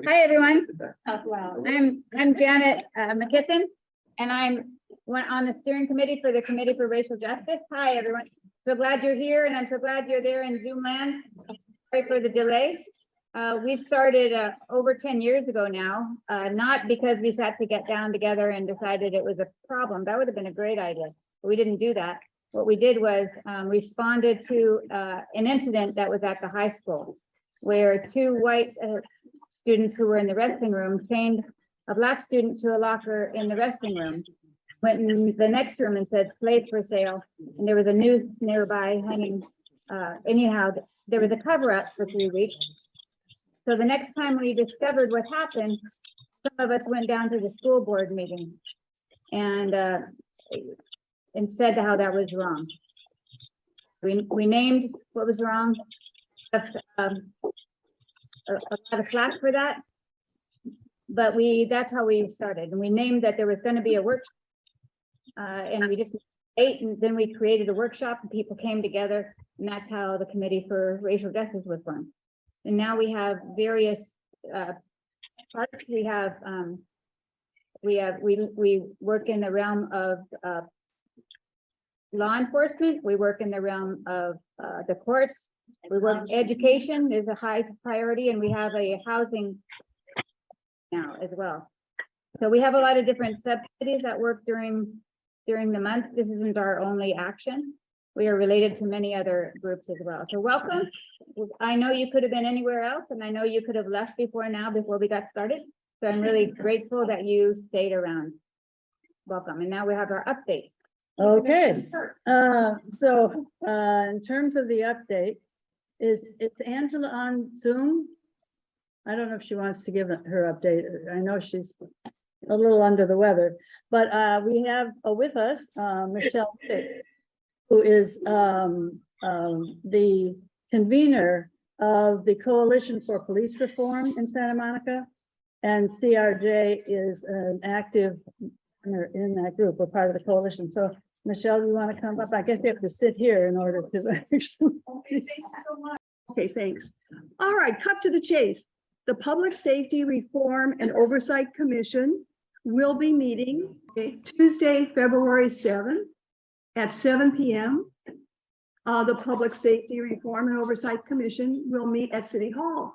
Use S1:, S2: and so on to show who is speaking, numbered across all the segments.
S1: Hi, everyone. I'm Janet McKithen, and I'm on the steering committee for the Committee for Racial Justice. Hi, everyone. So glad you're here, and I'm so glad you're there in Zoom land. Sorry for the delay. We started over 10 years ago now, not because we sat to get down together and decided it was a problem. That would have been a great idea, but we didn't do that. What we did was responded to an incident that was at the high school, where two white students who were in the resting room chained a black student to a locker in the resting room, went in the next room and said slave for sale, and there was a noose nearby hanging. Anyhow, there was a cover-up for 3 weeks. So the next time we discovered what happened, some of us went down to the school board meeting and said how that was wrong. We named what was wrong. A lot of flack for that, but that's how we started, and we named that there was going to be a workshop, and we just ate, and then we created a workshop, and people came together, and that's how the Committee for Racial Justice was born. And now we have various parts. We work in the realm of law enforcement. We work in the realm of the courts. We work, education is a high priority, and we have a housing now as well. So we have a lot of different subcommittees that work during the month. This isn't our only action. We are related to many other groups as well. So welcome. I know you could have been anywhere else, and I know you could have left before we got started. So I'm really grateful that you stayed around. Welcome. And now we have our updates.
S2: Okay, so in terms of the updates, is Angela on Zoom? I don't know if she wants to give her update. I know she's a little under the weather, but we have with us Michelle, who is the convener of the Coalition for Police Reform in Santa Monica, and CRJ is an active in that group. We're part of the coalition. So Michelle, you want to come up? I guess you have to sit here in order to.
S3: Okay, thank you so much. Okay, thanks. All right, cut to the chase. The Public Safety Reform and Oversight Commission will be meeting Tuesday, February 7th at 7 p.m. The Public Safety Reform and Oversight Commission will meet at City Hall.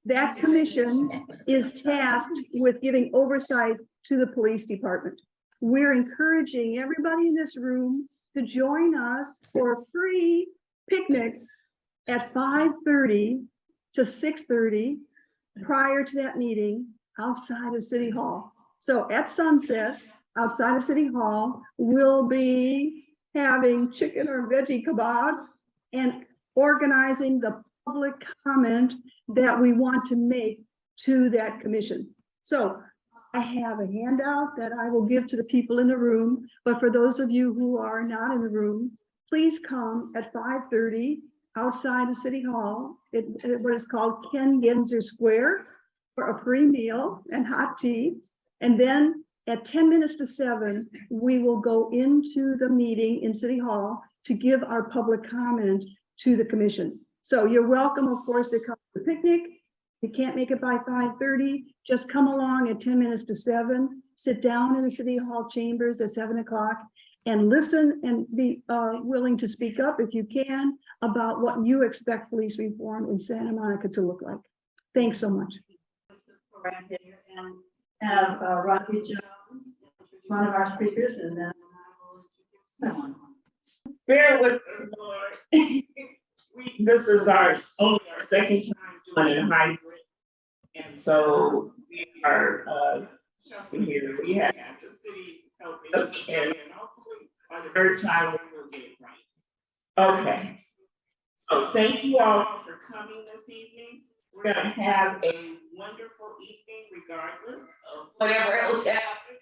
S3: That commission is tasked with giving oversight to the police department. We're encouraging everybody in this room to join us for a free picnic at 5:30 to 6:30 prior to that meeting outside of City Hall. So at sunset, outside of City Hall, we'll be having chicken or veggie kebabs and organizing the public comment that we want to make to that commission. So I have a handout that I will give to the people in the room, but for those of you who are not in the room, please come at 5:30 outside of City Hall. What is called Ken Genzer Square for a free meal and hot tea. And then at 10 minutes to 7, we will go into the meeting in City Hall to give our public comment to the commission. So you're welcome, of course, to come to the picnic. If you can't make it by 5:30, just come along at 10 minutes to 7, sit down in the City Hall chambers at 7 o'clock and listen and be willing to speak up if you can about what you expect police reform in Santa Monica to look like. Thanks so much.
S2: And have Rocky Jones, one of our speakers, and then I will introduce someone.
S4: Bear with us, Lord. This is only our second time doing it hybrid. And so we are jumping here. We have the city helping us, and hopefully by the third time we will get it right. Okay. So thank you all for coming this evening. We're going to have a wonderful evening regardless of whatever else happens.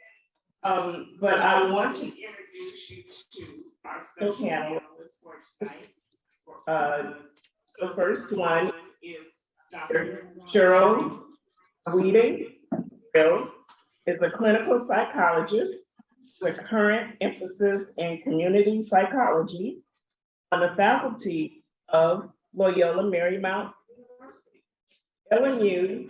S4: But I want to introduce you to our special panel on this work tonight. The first one is Dr. Cheryl Grills, is a clinical psychologist with current emphasis in community psychology on the faculty of Loyola Marymount University. LMU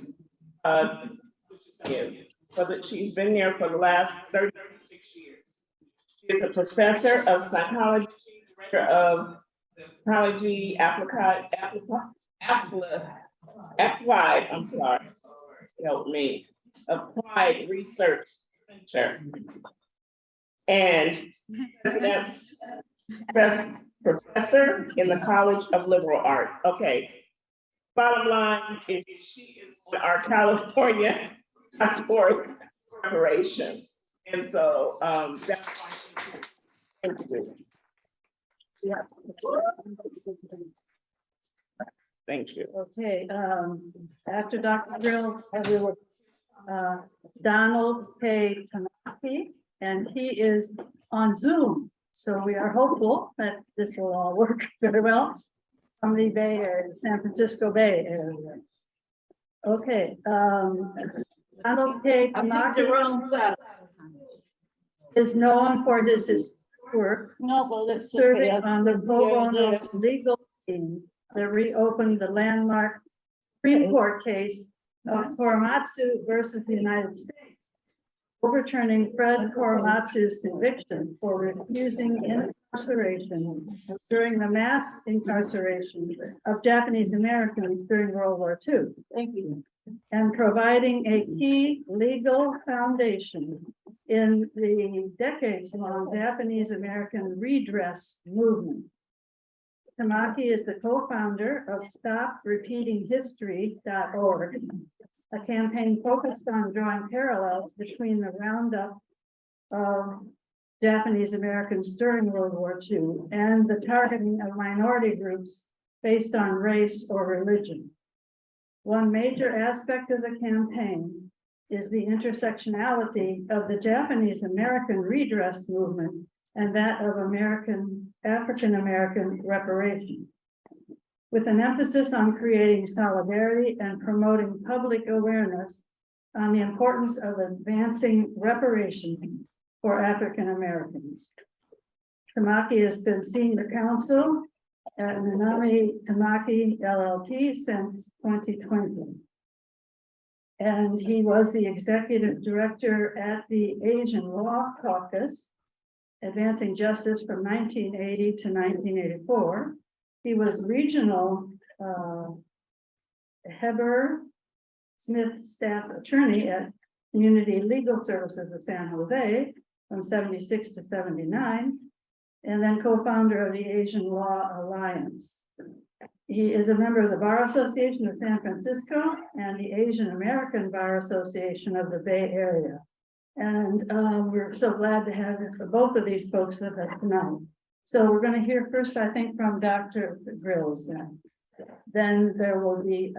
S4: she's been there for the last 36 years. She is a professor of psychology, director of psychology applied, I'm sorry, help me, applied research center. And that's professor in the College of Liberal Arts. Okay. Bottom line is she is on our California task force preparation. And so that's why she's here. Thank you. Yeah. Thank you.
S2: Okay, after Dr. Grills, we will, Donald K. Tamaki, and he is on Zoom. So we are hopeful that this will all work very well from the Bay Area, San Francisco Bay Area. Okay, Donald K. Tamaki is known for his work.
S1: No, well, it's
S2: Serving on the pro bono legal team that reopened the landmark Supreme Court case of Korematsu versus the United States, overturning Fred Korematsu's conviction for refusing incarceration during the mass incarceration of Japanese Americans during World War II. Thank you. And providing a key legal foundation in the decades-long Japanese American redress movement. Tamaki is the co-founder of StopRepeatingHistory.org, a campaign focused on drawing parallels between the roundup of Japanese Americans during World War II and the targeting of minority groups based on race or religion. One major aspect of the campaign is the intersectionality of the Japanese American redress movement and that of African American reparations, with an emphasis on creating solidarity and promoting public awareness on the importance of advancing reparations for African Americans. Tamaki has been senior counsel at Minami Tamaki LLP since 2020. And he was the executive director at the Asian Law Caucus, advancing justice from 1980 to 1984. He was regional Heber Smith staff attorney at Community Legal Services of San Jose from 76 to 79, and then co-founder of the Asian Law Alliance. He is a member of the Bar Association of San Francisco and the Asian American Bar Association of the Bay Area. And we're so glad to have both of these folks with us tonight. So we're going to hear first, I think, from Dr. Grills. Then there will be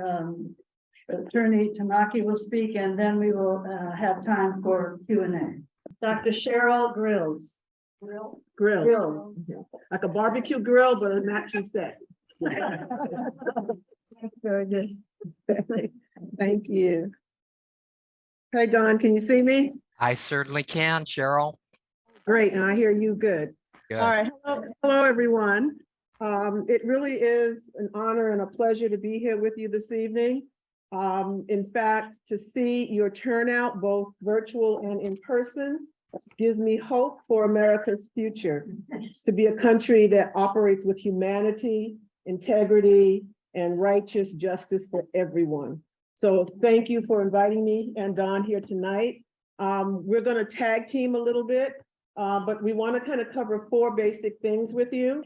S2: Attorney Tamaki will speak, and then we will have time for Q&A. Dr. Cheryl Grills.
S5: Grills. Like a barbecue grill, but a matching set.
S2: Very good.
S5: Thank you. Hey, Don, can you see me?
S6: I certainly can, Cheryl.
S5: Great, and I hear you good.
S6: Good.
S5: All right, hello everyone. It really is an honor and a pleasure to be here with you this evening. In fact, to see your turnout, both virtual and in person, gives me hope for America's future, to be a country that operates with humanity, integrity, and righteous justice for everyone. So thank you for inviting me and Don here tonight. We're going to tag team a little bit, but we want to kind of cover 4 basic things with you,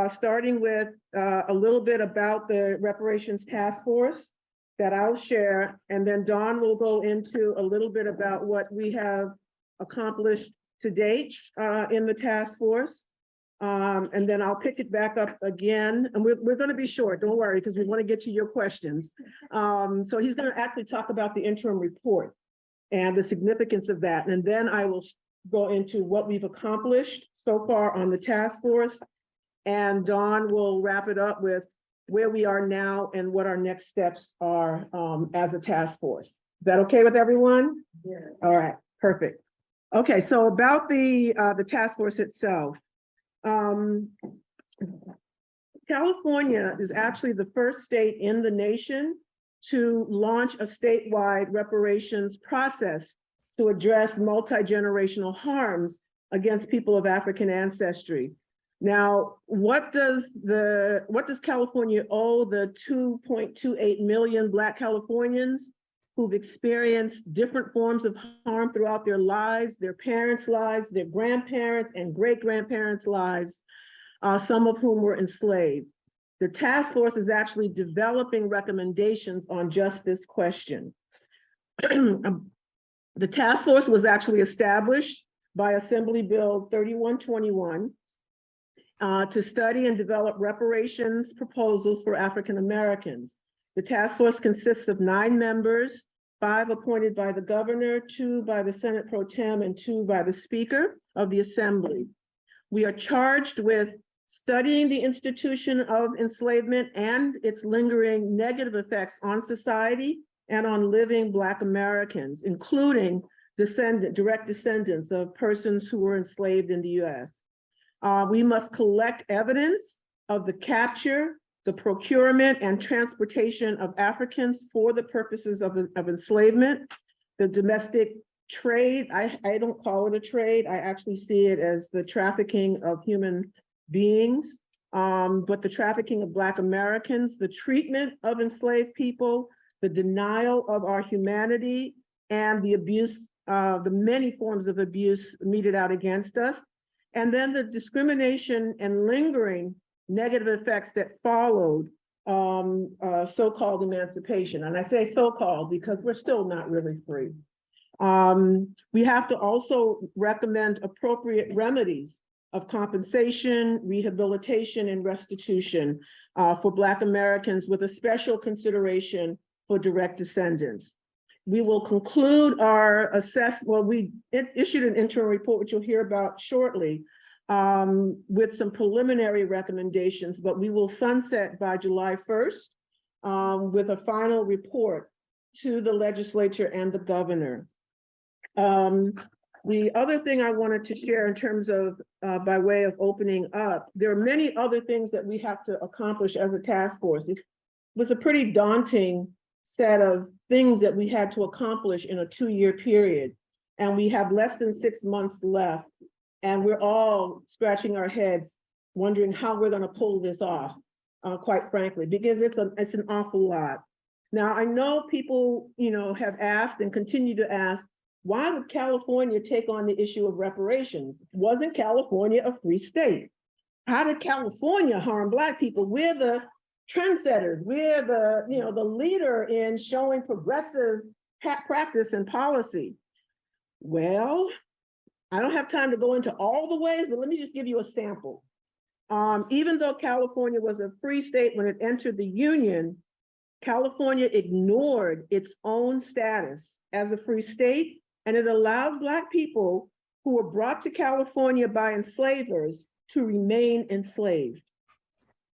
S5: starting with a little bit about the Reparations Task Force that I'll share, and then Don will go into a little bit about what we have accomplished to date in the task force. And then I'll pick it back up again, and we're going to be short, don't worry, because we want to get to your questions. So he's going to actually talk about the interim report and the significance of that. And then I will go into what we've accomplished so far on the task force. And Don will wrap it up with where we are now and what our next steps are as a task force. Is that okay with everyone?
S2: Yeah.
S5: All right, perfect. Okay, so about the task force itself. California is actually the first state in the nation to launch a statewide reparations process to address multi-generational harms against people of African ancestry. Now, what does California owe the 2.28 million Black Californians who've experienced different forms of harm throughout their lives, their parents' lives, their grandparents and great-grandparents' lives, some of whom were enslaved? The task force is actually developing recommendations on just this question. The task force was actually established by Assembly Bill 3121 to study and develop reparations proposals for African Americans. The task force consists of 9 members, 5 appointed by the governor, 2 by the Senate Pro Tem, and 2 by the Speaker of the Assembly. We are charged with studying the institution of enslavement and its lingering negative effects on society and on living Black Americans, including direct descendants of persons who were enslaved in the US. We must collect evidence of the capture, the procurement, and transportation of Africans for the purposes of enslavement, the domestic trade. I don't call it a trade. I actually see it as the trafficking of human beings, but the trafficking of Black Americans, the treatment of enslaved people, the denial of our humanity, and the abuse, the many forms of abuse meted out against us, and then the discrimination and lingering negative effects that followed so-called emancipation. And I say so-called because we're still not really free. We have to also recommend appropriate remedies of compensation, rehabilitation, and restitution for Black Americans, with a special consideration for direct descendants. We will conclude our we issued an interim report, which you'll hear about shortly, with some preliminary recommendations, but we will sunset by July 1st with a final report to the legislature and the governor. The other thing I wanted to share in terms of, by way of opening up, there are many other things that we have to accomplish as a task force. It was a pretty daunting set of things that we had to accomplish in a 2-year period. And we have less than 6 months left. And we're all scratching our heads, wondering how we're gonna pull this off, quite frankly, because it's an awful lot. Now, I know people, have asked and continue to ask, why would California take on the issue of reparations? Wasn't California a free state? How did California harm Black people? We're the trendsetters. We're the leader in showing progressive practice and policy. Well, I don't have time to go into all the ways, but let me just give you a sample. Even though California was a free state when it entered the Union, California ignored its own status as a free state, and it allowed Black people who were brought to California by enslavers to remain enslaved.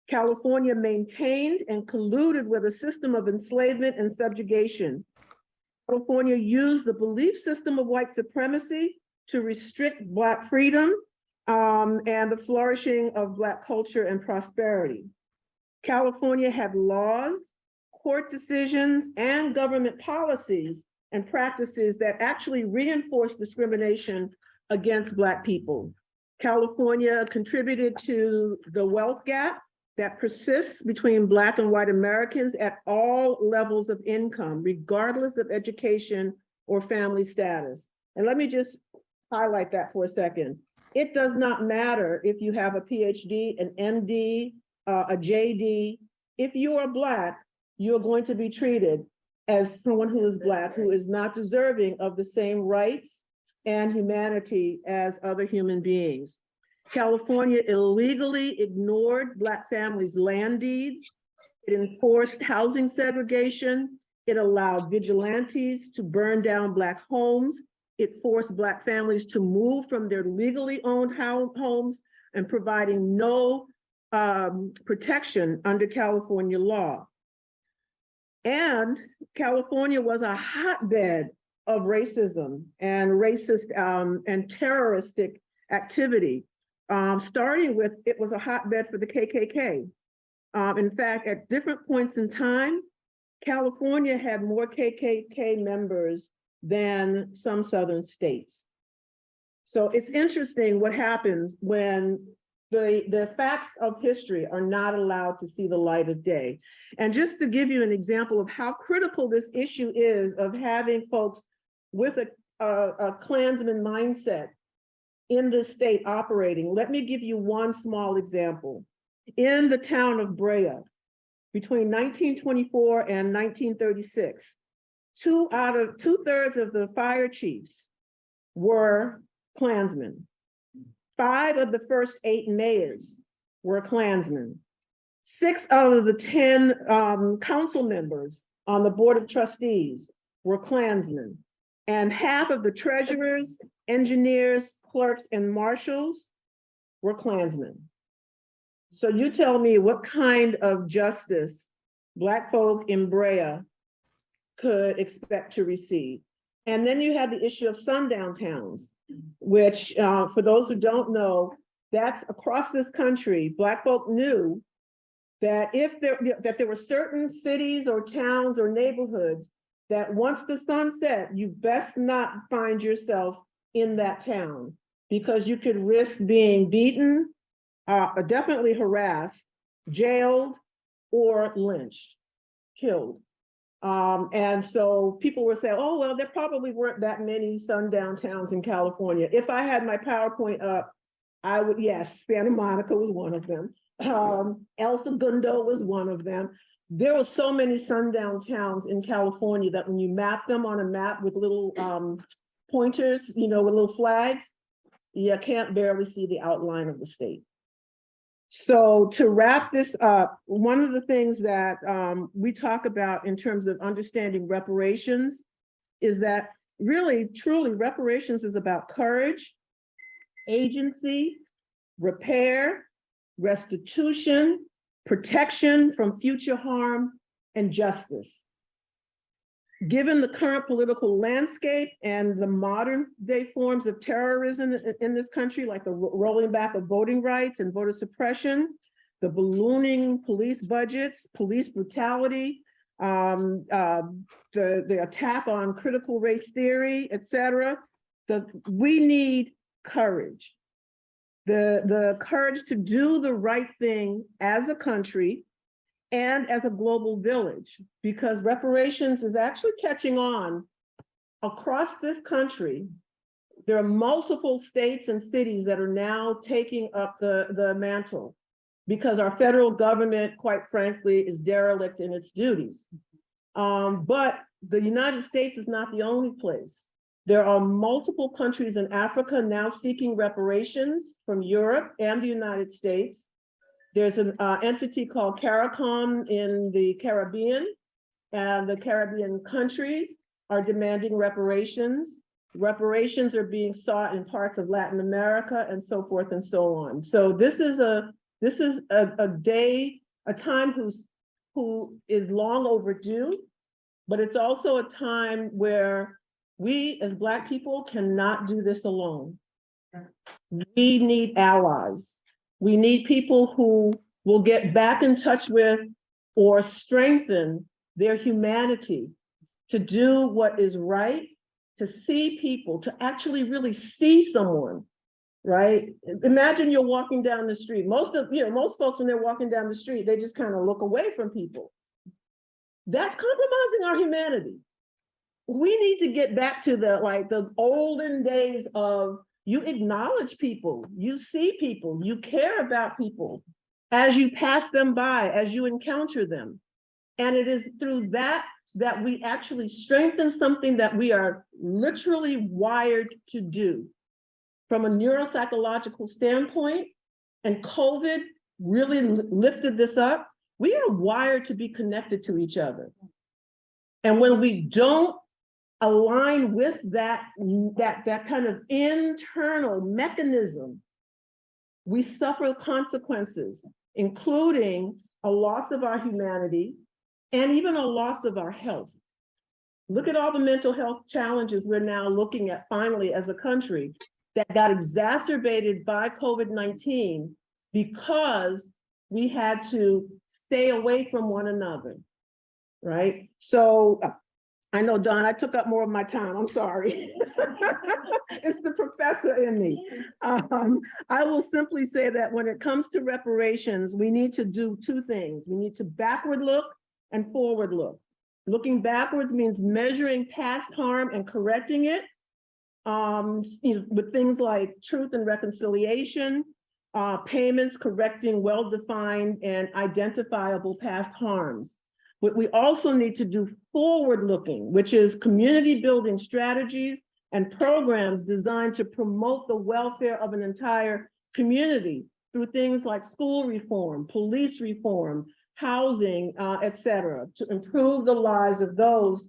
S5: California maintained and colluded with a system of enslavement and subjugation. California used the belief system of white supremacy to restrict Black freedom and the flourishing of Black culture and prosperity. California had laws, court decisions, and government policies and practices that actually reinforced discrimination against Black people. California contributed to the wealth gap that persists between Black and white Americans at all levels of income, regardless of education or family status. And let me just highlight that for a second. It does not matter if you have a PhD, an MD, a JD. If you are Black, you're going to be treated as someone who is Black, who is not deserving of the same rights and humanity as other human beings. California illegally ignored Black families' land deeds. It enforced housing segregation. It allowed vigilantes to burn down Black homes. It forced Black families to move from their legally owned homes and providing no protection under California law. And California was a hotbed of racism and racist and terroristic activity. Starting with, it was a hotbed for the KKK. In fact, at different points in time, California had more KKK members than some southern states. So it's interesting what happens when the facts of history are not allowed to see the light of day. And just to give you an example of how critical this issue is of having folks with a Klansman mindset in this state operating, let me give you one small example. In the town of Brea, between 1924 and 1936, two-thirds of the fire chiefs were Klansmen. 5 of the first 8 mayors were Klansmen. 6 out of the 10 council members on the board of trustees were Klansmen. And half of the treasurers, engineers, clerks, and marshals were Klansmen. So you tell me what kind of justice Black folk in Brea could expect to receive. And then you have the issue of sundown towns, which for those who don't know, that's across this country. Black folk knew that if there were certain cities or towns or neighborhoods that once the sun set, you best not find yourself in that town because you could risk being beaten, definitely harassed, jailed, or lynched, killed. And so people were saying, oh, well, there probably weren't that many sundown towns in California. If I had my PowerPoint up, I would, yes, Santa Monica was one of them. El Segundo was one of them. There were so many sundown towns in California that when you map them on a map with little pointers, you know, with little flags, you can't barely see the outline of the state. So to wrap this up, one of the things that we talk about in terms of understanding reparations is that really, truly, reparations is about courage, agency, repair, restitution, protection from future harm, and justice. Given the current political landscape and the modern day forms of terrorism in this country, like the rolling back of voting rights and voter suppression, the ballooning police budgets, police brutality, the attack on critical race theory, et cetera, we need courage. The courage to do the right thing as a country and as a global village, because reparations is actually catching on across this country. There are multiple states and cities that are now taking up the mantle because our federal government, quite frankly, is derelict in its duties. But the United States is not the only place. There are multiple countries in Africa now seeking reparations from Europe and the United States. There's an entity called CARICOM in the Caribbean, and the Caribbean countries are demanding reparations. Reparations are being sought in parts of Latin America and so forth and so on. So this is a time who is long overdue, but it's also a time where we as Black people cannot do this alone. We need allies. We need people who will get back in touch with or strengthen their humanity to do what is right, to see people, to actually really see someone, right? Imagine you're walking down the street. Most folks when they're walking down the street, they just kind of look away from people. That's compromising our humanity. We need to get back to the olden days of you acknowledge people, you see people, you care about people as you pass them by, as you encounter them. And it is through that we actually strengthen something that we are literally wired to do from a neuropsychological standpoint. And COVID really lifted this up. We are wired to be connected to each other. And when we don't align with that kind of internal mechanism, we suffer consequences, including a loss of our humanity and even a loss of our health. Look at all the mental health challenges we're now looking at finally as a country that got exacerbated by COVID-19 because we had to stay away from one another. right? So I know, Don, I took up more of my time. I'm sorry. It's the professor in me. I will simply say that when it comes to reparations, we need to do two things. We need to backward look and forward look. Looking backwards means measuring past harm and correcting it. With things like truth and reconciliation, payments, correcting well-defined and identifiable past harms. What we also need to do forward-looking, which is community building strategies and programs designed to promote the welfare of an entire community through things like school reform, police reform, housing, et cetera, to improve the lives of those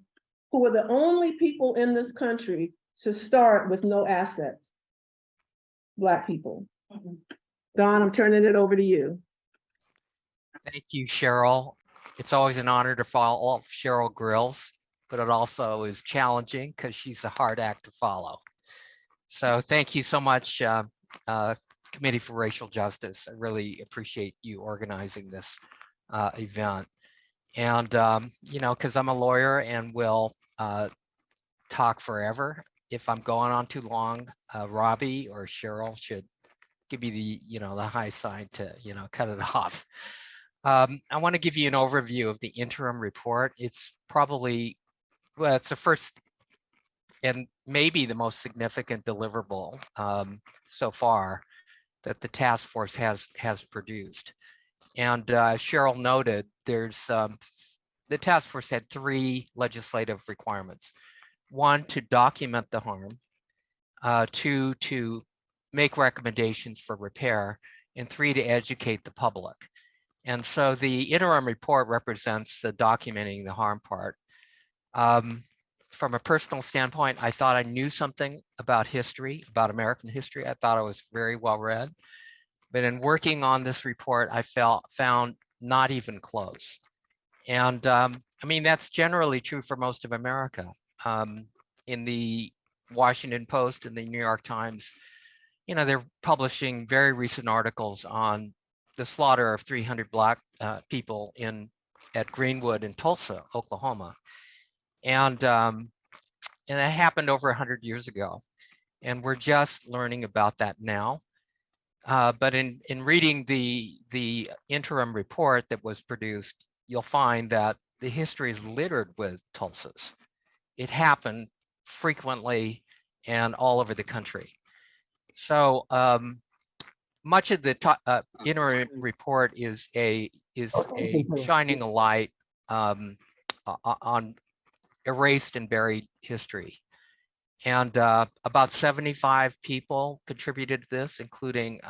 S5: who are the only people in this country to start with no assets. Black people. Don, I'm turning it over to you.
S6: Thank you, Cheryl. It's always an honor to follow Cheryl Grills, but it also is challenging because she's a hard act to follow. So thank you so much, Committee for Racial Justice. I really appreciate you organizing this event. And, because I'm a lawyer and will talk forever. If I'm going on too long, Robbie or Cheryl should give me the high sign to, cut it off. I want to give you an overview of the interim report. It's probably, well, it's the first and maybe the most significant deliverable so far that the task force has produced. And Cheryl noted, there's the task force had 3 legislative requirements. 1, to document the harm, 2, to make recommendations for repair, and 3, to educate the public. And so the interim report represents the documenting the harm part. From a personal standpoint, I thought I knew something about history, about American history. I thought I was very well read. But in working on this report, I found not even close. And that's generally true for most of America. In the Washington Post and the New York Times, they're publishing very recent articles on the slaughter of 300 Black people at Greenwood in Tulsa, Oklahoma. And it happened over 100 years ago. And we're just learning about that now. But in reading the interim report that was produced, you'll find that the history is littered with Tulsas. It happened frequently and all over the country. So much of the interim report is a shining a light on erased and buried history. And about 75 people contributed to this, including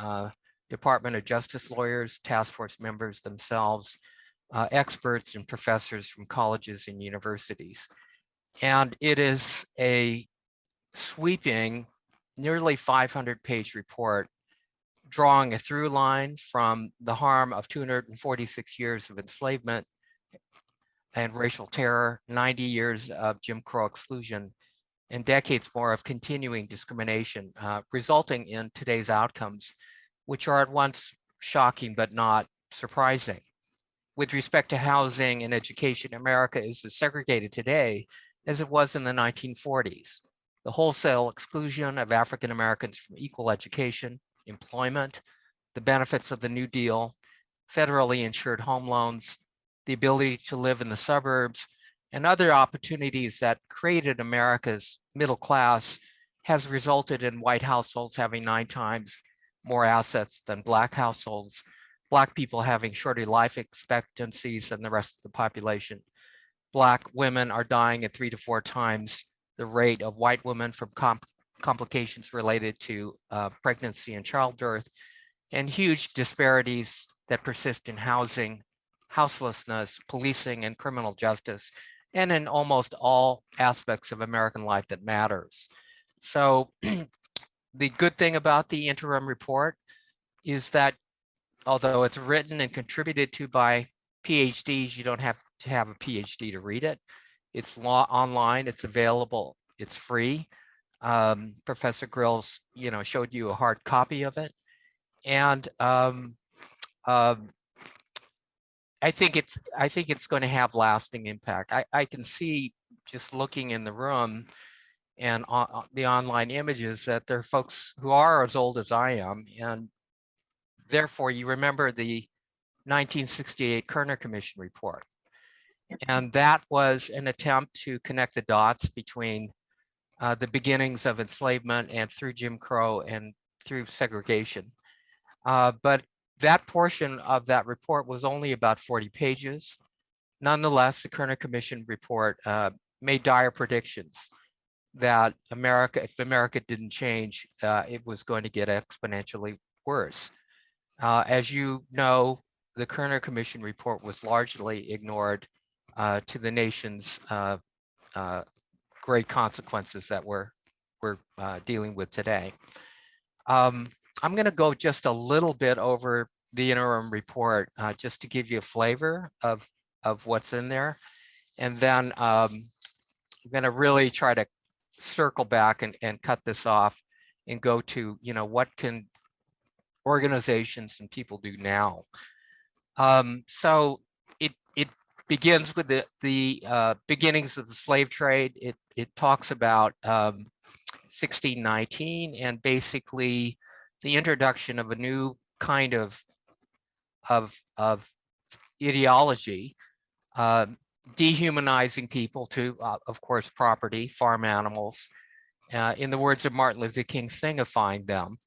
S6: Department of Justice lawyers, task force members themselves, experts and professors from colleges and universities. And it is a sweeping, nearly 500-page report drawing a through line from the harm of 246 years of enslavement and racial terror, 90 years of Jim Crow exclusion, and decades more of continuing discrimination, resulting in today's outcomes, which are at once shocking but not surprising. With respect to housing and education, America is as segregated today as it was in the 1940s. The wholesale exclusion of African Americans from equal education, employment, the benefits of the New Deal, federally insured home loans, the ability to live in the suburbs, and other opportunities that created America's middle class has resulted in white households having 9 times more assets than Black households, Black people having shorter life expectancies than the rest of the population. Black women are dying at 3 to 4 times the rate of white women from complications related to pregnancy and childbirth, and huge disparities that persist in housing, houselessness, policing, and criminal justice, and in almost all aspects of American life that matters. So the good thing about the interim report is that although it's written and contributed to by PhDs, you don't have to have a PhD to read it. It's online, it's available, it's free. Professor Grills, showed you a hard copy of it. And I think it's going to have lasting impact. I can see just looking in the room and the online images that there are folks who are as old as I am, and therefore you remember the 1968 Kerner Commission report. And that was an attempt to connect the dots between the beginnings of enslavement and through Jim Crow and through segregation. But that portion of that report was only about 40 pages. Nonetheless, the Kerner Commission report made dire predictions that if America didn't change, it was going to get exponentially worse. As you know, the Kerner Commission report was largely ignored to the nation's great consequences that we're dealing with today. I'm going to go just a little bit over the interim report just to give you a flavor of what's in there. And then I'm going to really try to circle back and cut this off and go to, what can organizations and people do now? So it begins with the beginnings of the slave trade. It talks about 1619 and basically the introduction of a new kind of ideology, dehumanizing people to, of course, property, farm animals. In the words of Martin Luther King, thingifying them.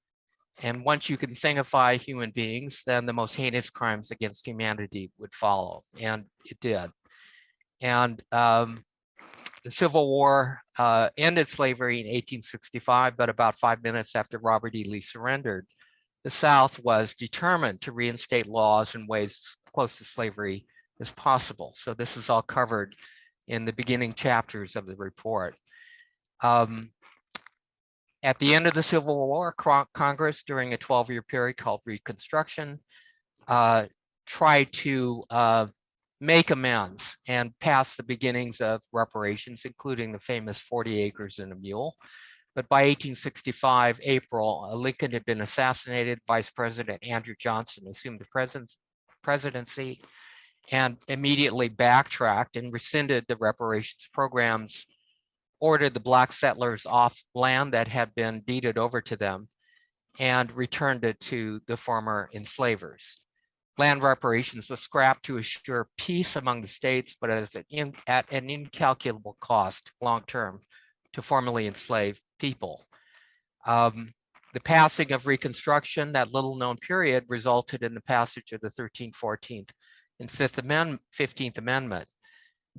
S6: And once you can thingify human beings, then the most heinous crimes against humanity would follow, and it did. And the Civil War ended slavery in 1865, but about 5 minutes after Robert E. Lee surrendered, the South was determined to reinstate laws in ways close to slavery as possible. So this is all covered in the beginning chapters of the report. At the end of the Civil War, Congress, during a 12-year period called Reconstruction, tried to make amends and pass the beginnings of reparations, including the famous 40 acres and a mule. But by 1865, April, Lincoln had been assassinated. Vice President Andrew Johnson assumed the presidency and immediately backtracked and rescinded the reparations programs, ordered the Black settlers off land that had been deeded over to them, and returned it to the former enslavers. Land reparations was scrapped to assure peace among the states, but at an incalculable cost long-term to formerly enslaved people. The passing of Reconstruction, that little-known period, resulted in the passage of the 13th, 14th, and 15th Amendment.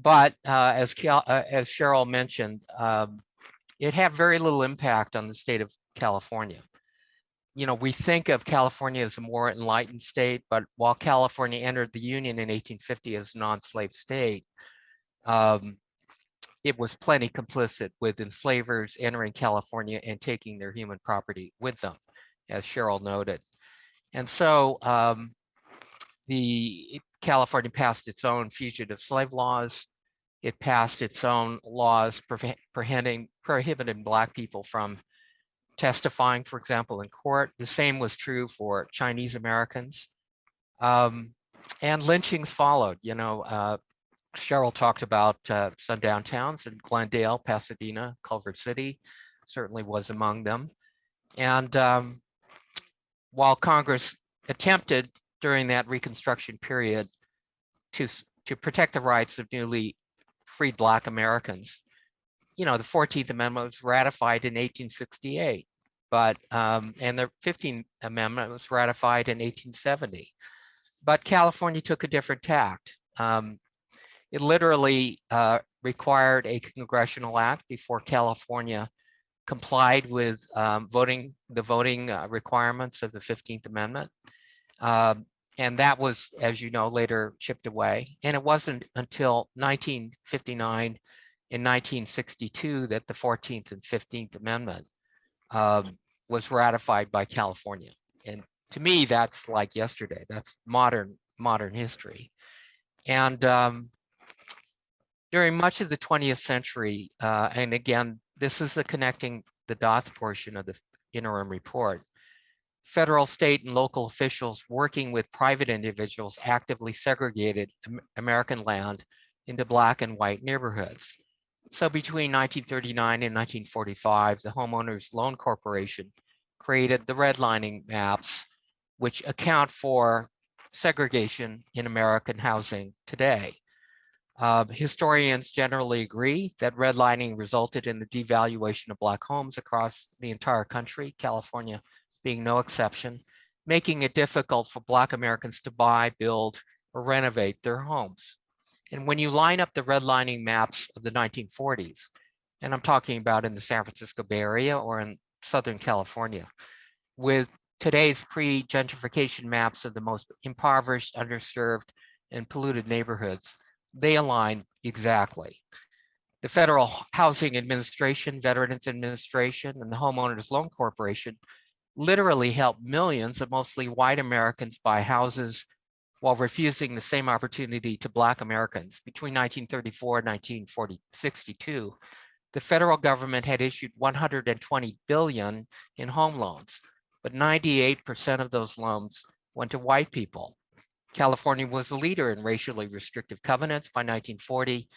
S6: But as Cheryl mentioned, it had very little impact on the state of California. We think of California as a more enlightened state, but while California entered the Union in 1850 as a non-slave state, it was plenty complicit with enslavers entering California and taking their human property with them, as Cheryl noted. And so California passed its own fugitive slave laws. It passed its own laws prohibiting Black people from testifying, for example, in court. The same was true for Chinese Americans. And lynchings followed. Cheryl talked about sundown towns in Glendale, Pasadena, Culver City, certainly was among them. And while Congress attempted during that Reconstruction period to protect the rights of newly freed Black Americans, the 14th Amendment was ratified in 1868, and the 15th Amendment was ratified in 1870. But California took a different tact. It literally required a congressional act before California complied with the voting requirements of the 15th Amendment. And that was, as you know, later chipped away. And it wasn't until 1959 and 1962 that the 14th and 15th Amendment was ratified by California. And to me, that's like yesterday. That's modern history. And during much of the 20th century, and again, this is the connecting the dots portion of the interim report, federal, state, and local officials working with private individuals actively segregated American land into Black and white neighborhoods. So between 1939 and 1945, the Homeowners Loan Corporation created the redlining maps, which account for segregation in American housing today. Historians generally agree that redlining resulted in the devaluation of Black homes across the entire country, California being no exception, making it difficult for Black Americans to buy, build, or renovate their homes. And when you line up the redlining maps of the 1940s, and I'm talking about in the San Francisco Bay Area or in Southern California, with today's pre-gentrification maps of the most impoverished, underserved, and polluted neighborhoods, they align exactly. The Federal Housing Administration, Veterans Administration, and the Homeowners Loan Corporation literally helped millions of mostly white Americans buy houses while refusing the same opportunity to Black Americans. Between 1934 and 1962, the federal government had issued $120 billion in home loans, but 98% of those loans went to white people. California was a leader in racially restrictive covenants. By 1940,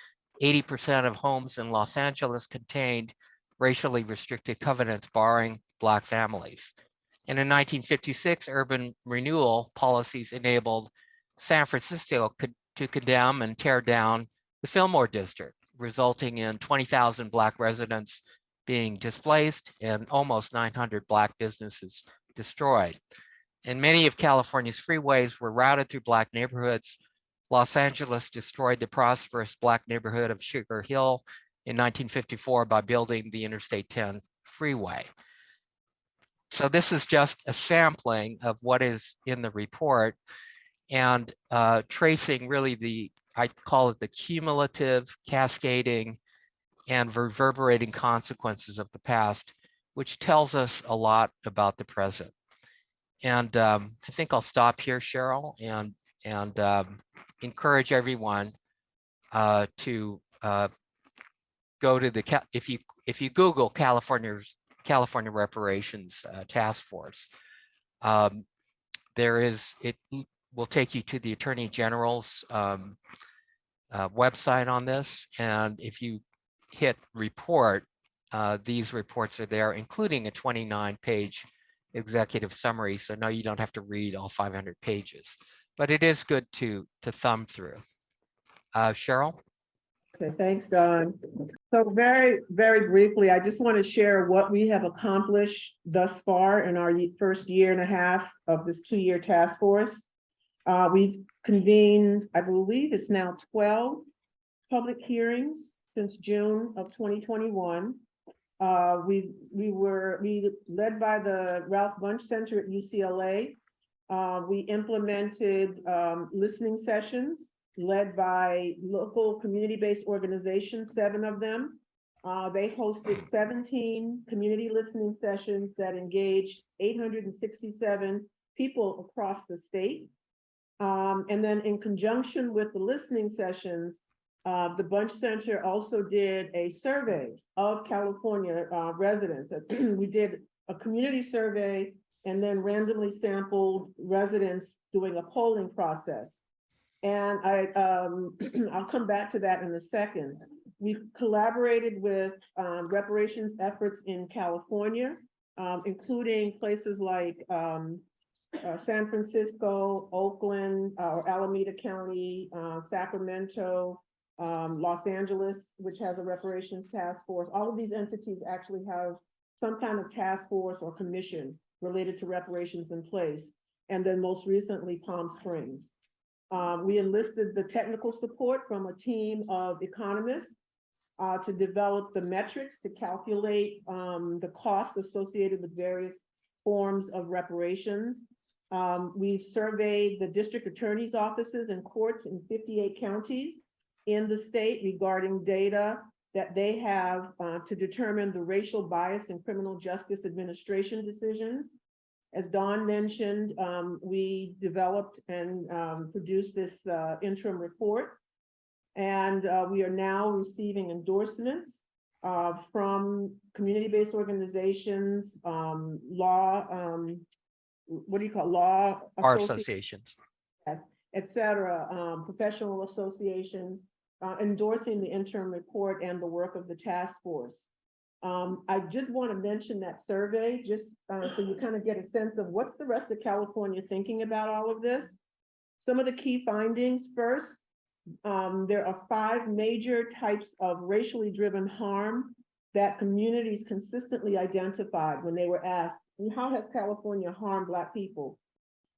S6: 80% of homes in Los Angeles contained racially restricted covenants barring Black families. And in 1956, urban renewal policies enabled San Francisco to condemn and tear down the Fillmore district, resulting in 20,000 Black residents being displaced and almost 900 Black businesses destroyed. And many of California's freeways were routed through Black neighborhoods. Los Angeles destroyed the prosperous Black neighborhood of Sugar Hill in 1954 by building the Interstate 10 freeway. So this is just a sampling of what is in the report and tracing really I call it the cumulative, cascading, and reverberating consequences of the past, which tells us a lot about the present. And I think I'll stop here, Cheryl, and encourage everyone to go to the, if you Google California Reparations Task Force, it will take you to the Attorney General's website on this. And if you hit report, these reports are there, including a 29-page executive summary. So no, you don't have to read all 500 pages, but it is good to thumb through. Cheryl?
S5: Okay, thanks, Don. So very, very briefly, I just want to share what we have accomplished thus far in our first year and a half of this 2-year task force. We've convened, I believe it's now 12 public hearings since June of 2021. We led by the Ralph Bunche Center at UCLA. We implemented listening sessions led by local community-based organizations, 7 of them. They hosted 17 community listening sessions that engaged 867 people across the state. And then in conjunction with the listening sessions, the Bunche Center also did a survey of California residents. We did a community survey and then randomly sampled residents doing a polling process. And I'll come back to that in a second. We collaborated with reparations efforts in California, including places like San Francisco, Oakland, or Alameda County, Sacramento, Los Angeles, which has a reparations task force. All of these entities actually have some kind of task force or commission related to reparations in place. And then most recently, Palm Springs. We enlisted the technical support from a team of economists to develop the metrics to calculate the costs associated with various forms of reparations. We surveyed the district attorney's offices and courts in 58 counties in the state regarding data that they have to determine the racial bias in criminal justice administration decisions. As Dawn mentioned, we developed and produced this interim report, and we are now receiving endorsements what do you call, law?
S6: Bar
S5: associations,
S6: associations.
S5: et cetera, professional associations, endorsing the interim report and the work of the task force. I just want to mention that survey, just so you kind of get a sense of what's the rest of California thinking about all of this. Some of the key findings first, there are 5 major types of racially driven harm that communities consistently identified when they were asked, how has California harmed Black people?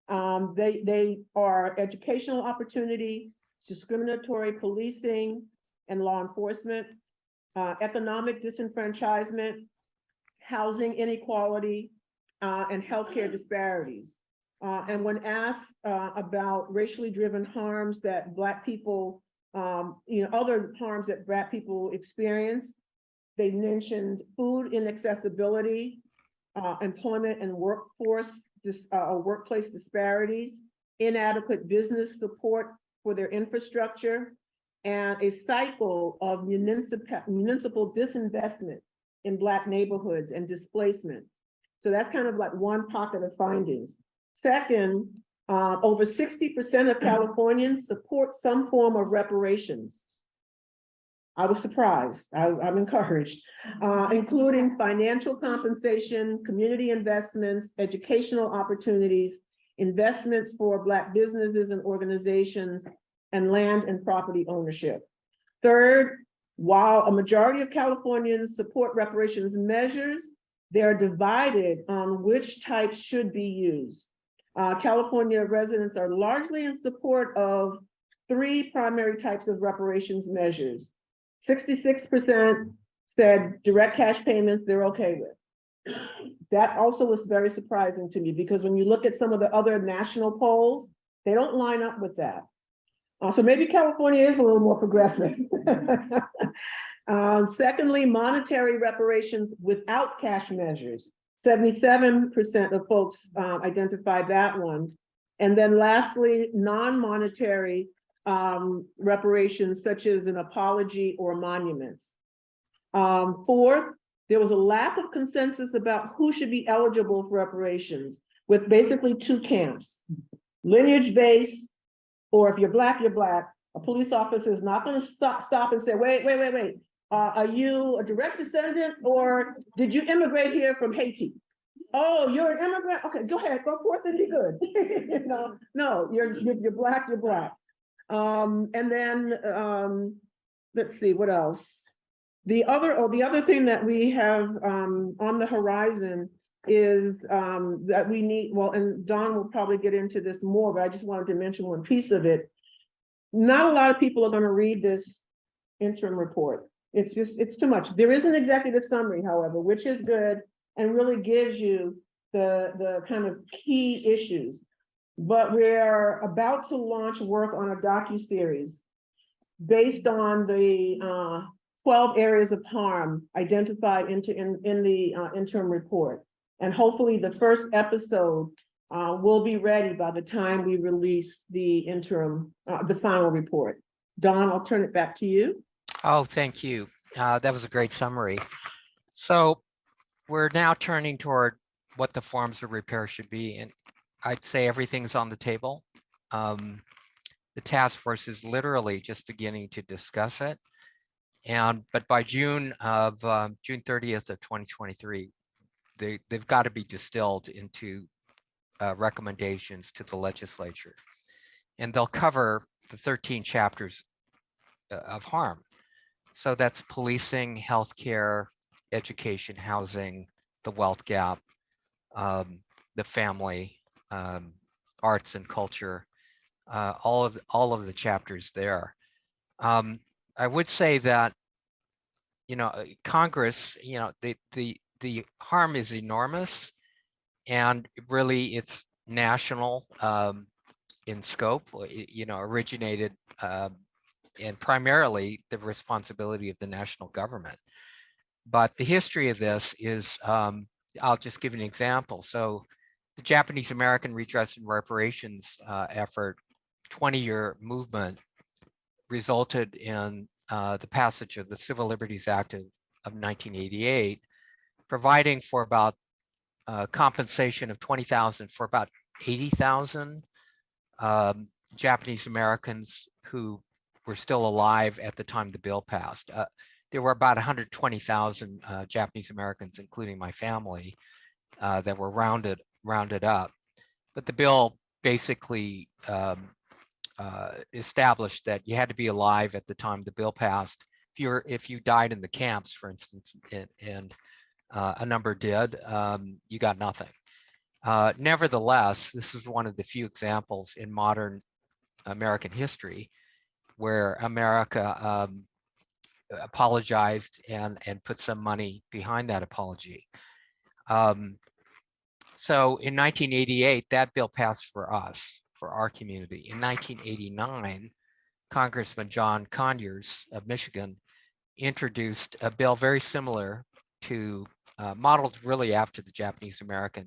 S5: They are educational opportunity, discriminatory policing and law enforcement, economic disenfranchisement, housing inequality, and healthcare disparities. And when asked about racially driven harms that Black people, other harms that Black people experience, they mentioned food inaccessibility, employment and workforce, workplace disparities, inadequate business support for their infrastructure, and a cycle of municipal disinvestment in Black neighborhoods and displacement. So that's kind of like one pocket of findings. Second, over 60% of Californians support some form of reparations. I was surprised, I'm encouraged, including financial compensation, community investments, educational opportunities, investments for Black businesses and organizations, and land and property ownership. Third, while a majority of Californians support reparations measures, they are divided on which types should be used. California residents are largely in support of 3 primary types of reparations measures. 66% said direct cash payments they're okay with. That also was very surprising to me because when you look at some of the other national polls, they don't line up with that. So maybe California is a little more progressive. Secondly, monetary reparations without cash measures. 77% of folks identified that one. And then lastly, non-monetary reparations such as an apology or monuments. Fourth, there was a lack of consensus about who should be eligible for reparations, with basically 2 camps: lineage-based, or if you're Black, you're Black. A police officer is not going to stop and say, wait. Are you a direct descendant or did you immigrate here from Haiti? Oh, you're an immigrant? Okay, go ahead, go forth and be good. No, you're Black, you're Black. And then let's see, what else? The other thing that we have on the horizon is that we need, well, and Don will probably get into this more, but I just wanted to mention one piece of it. Not a lot of people are going to read this interim report. It's too much. There is an executive summary, however, which is good and really gives you the kind of key issues. But we're about to launch work on a docuseries based on the 12 areas of harm identified in the interim report. And hopefully the first episode will be ready by the time we release the interim, the final report. Dawn, I'll turn it back to you.
S6: Oh, thank you. That was a great summary. So we're now turning toward what the forms of repair should be. And I'd say everything's on the table. The task force is literally just beginning to discuss it. But by June 30th of 2023, they've got to be distilled into recommendations to the legislature. And they'll cover the 13 chapters of harm. So that's policing, healthcare, education, housing, the wealth gap, the family, arts and culture, all of the chapters there. I would say that, Congress, the harm is enormous, and really it's national in scope. Originated and primarily the responsibility of the national government. But the history of this is, I'll just give an example. So the Japanese American Redress and Reparations effort, 20-year movement, resulted in the passage of the Civil Liberties Act of 1988, providing for about compensation of 20,000 for about 80,000 Japanese Americans who were still alive at the time the bill passed. There were about 120,000 Japanese Americans, including my family, that were rounded up. But the bill basically established that you had to be alive at the time the bill passed. If you died in the camps, for instance, and a number did, you got nothing. Nevertheless, this is one of the few examples in modern American history where America apologized and put some money behind that apology. So in 1988, that bill passed for us, for our community. In 1989, Congressman John Conyers of Michigan introduced a bill very similar to, modeled really after the Japanese American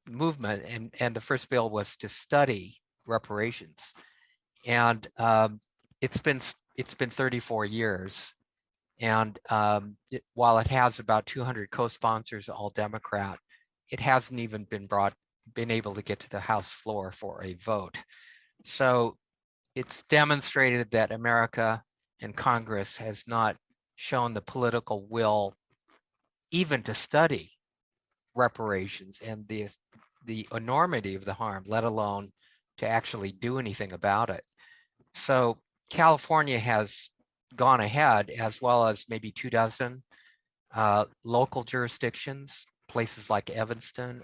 S6: movement. And the first bill was to study reparations. And it's been 34 years. And while it has about 200 co-sponsors, all Democrat, it hasn't even been able to get to the House floor for a vote. So it's demonstrated that America and Congress has not shown the political will even to study reparations and the enormity of the harm, let alone to actually do anything about it. So California has gone ahead, as well as maybe 24 local jurisdictions, places like Evanston,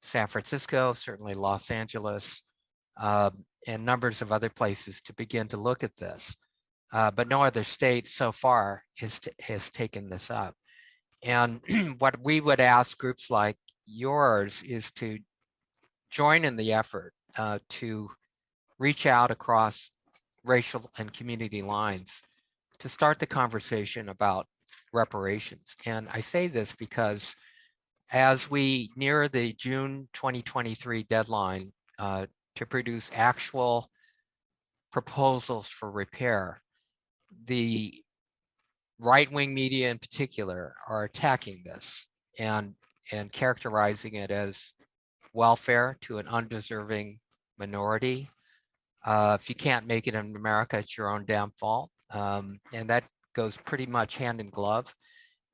S6: San Francisco, certainly Los Angeles, and numbers of other places to begin to look at this. But no other state so far has taken this up. And what we would ask groups like yours is to join in the effort to reach out across racial and community lines to start the conversation about reparations. And I say this because as we near the June 2023 deadline to produce actual proposals for repair, the right-wing media in particular are attacking this and characterizing it as welfare to an undeserving minority. If you can't make it in America, it's your own damn fault. And that goes pretty much hand in glove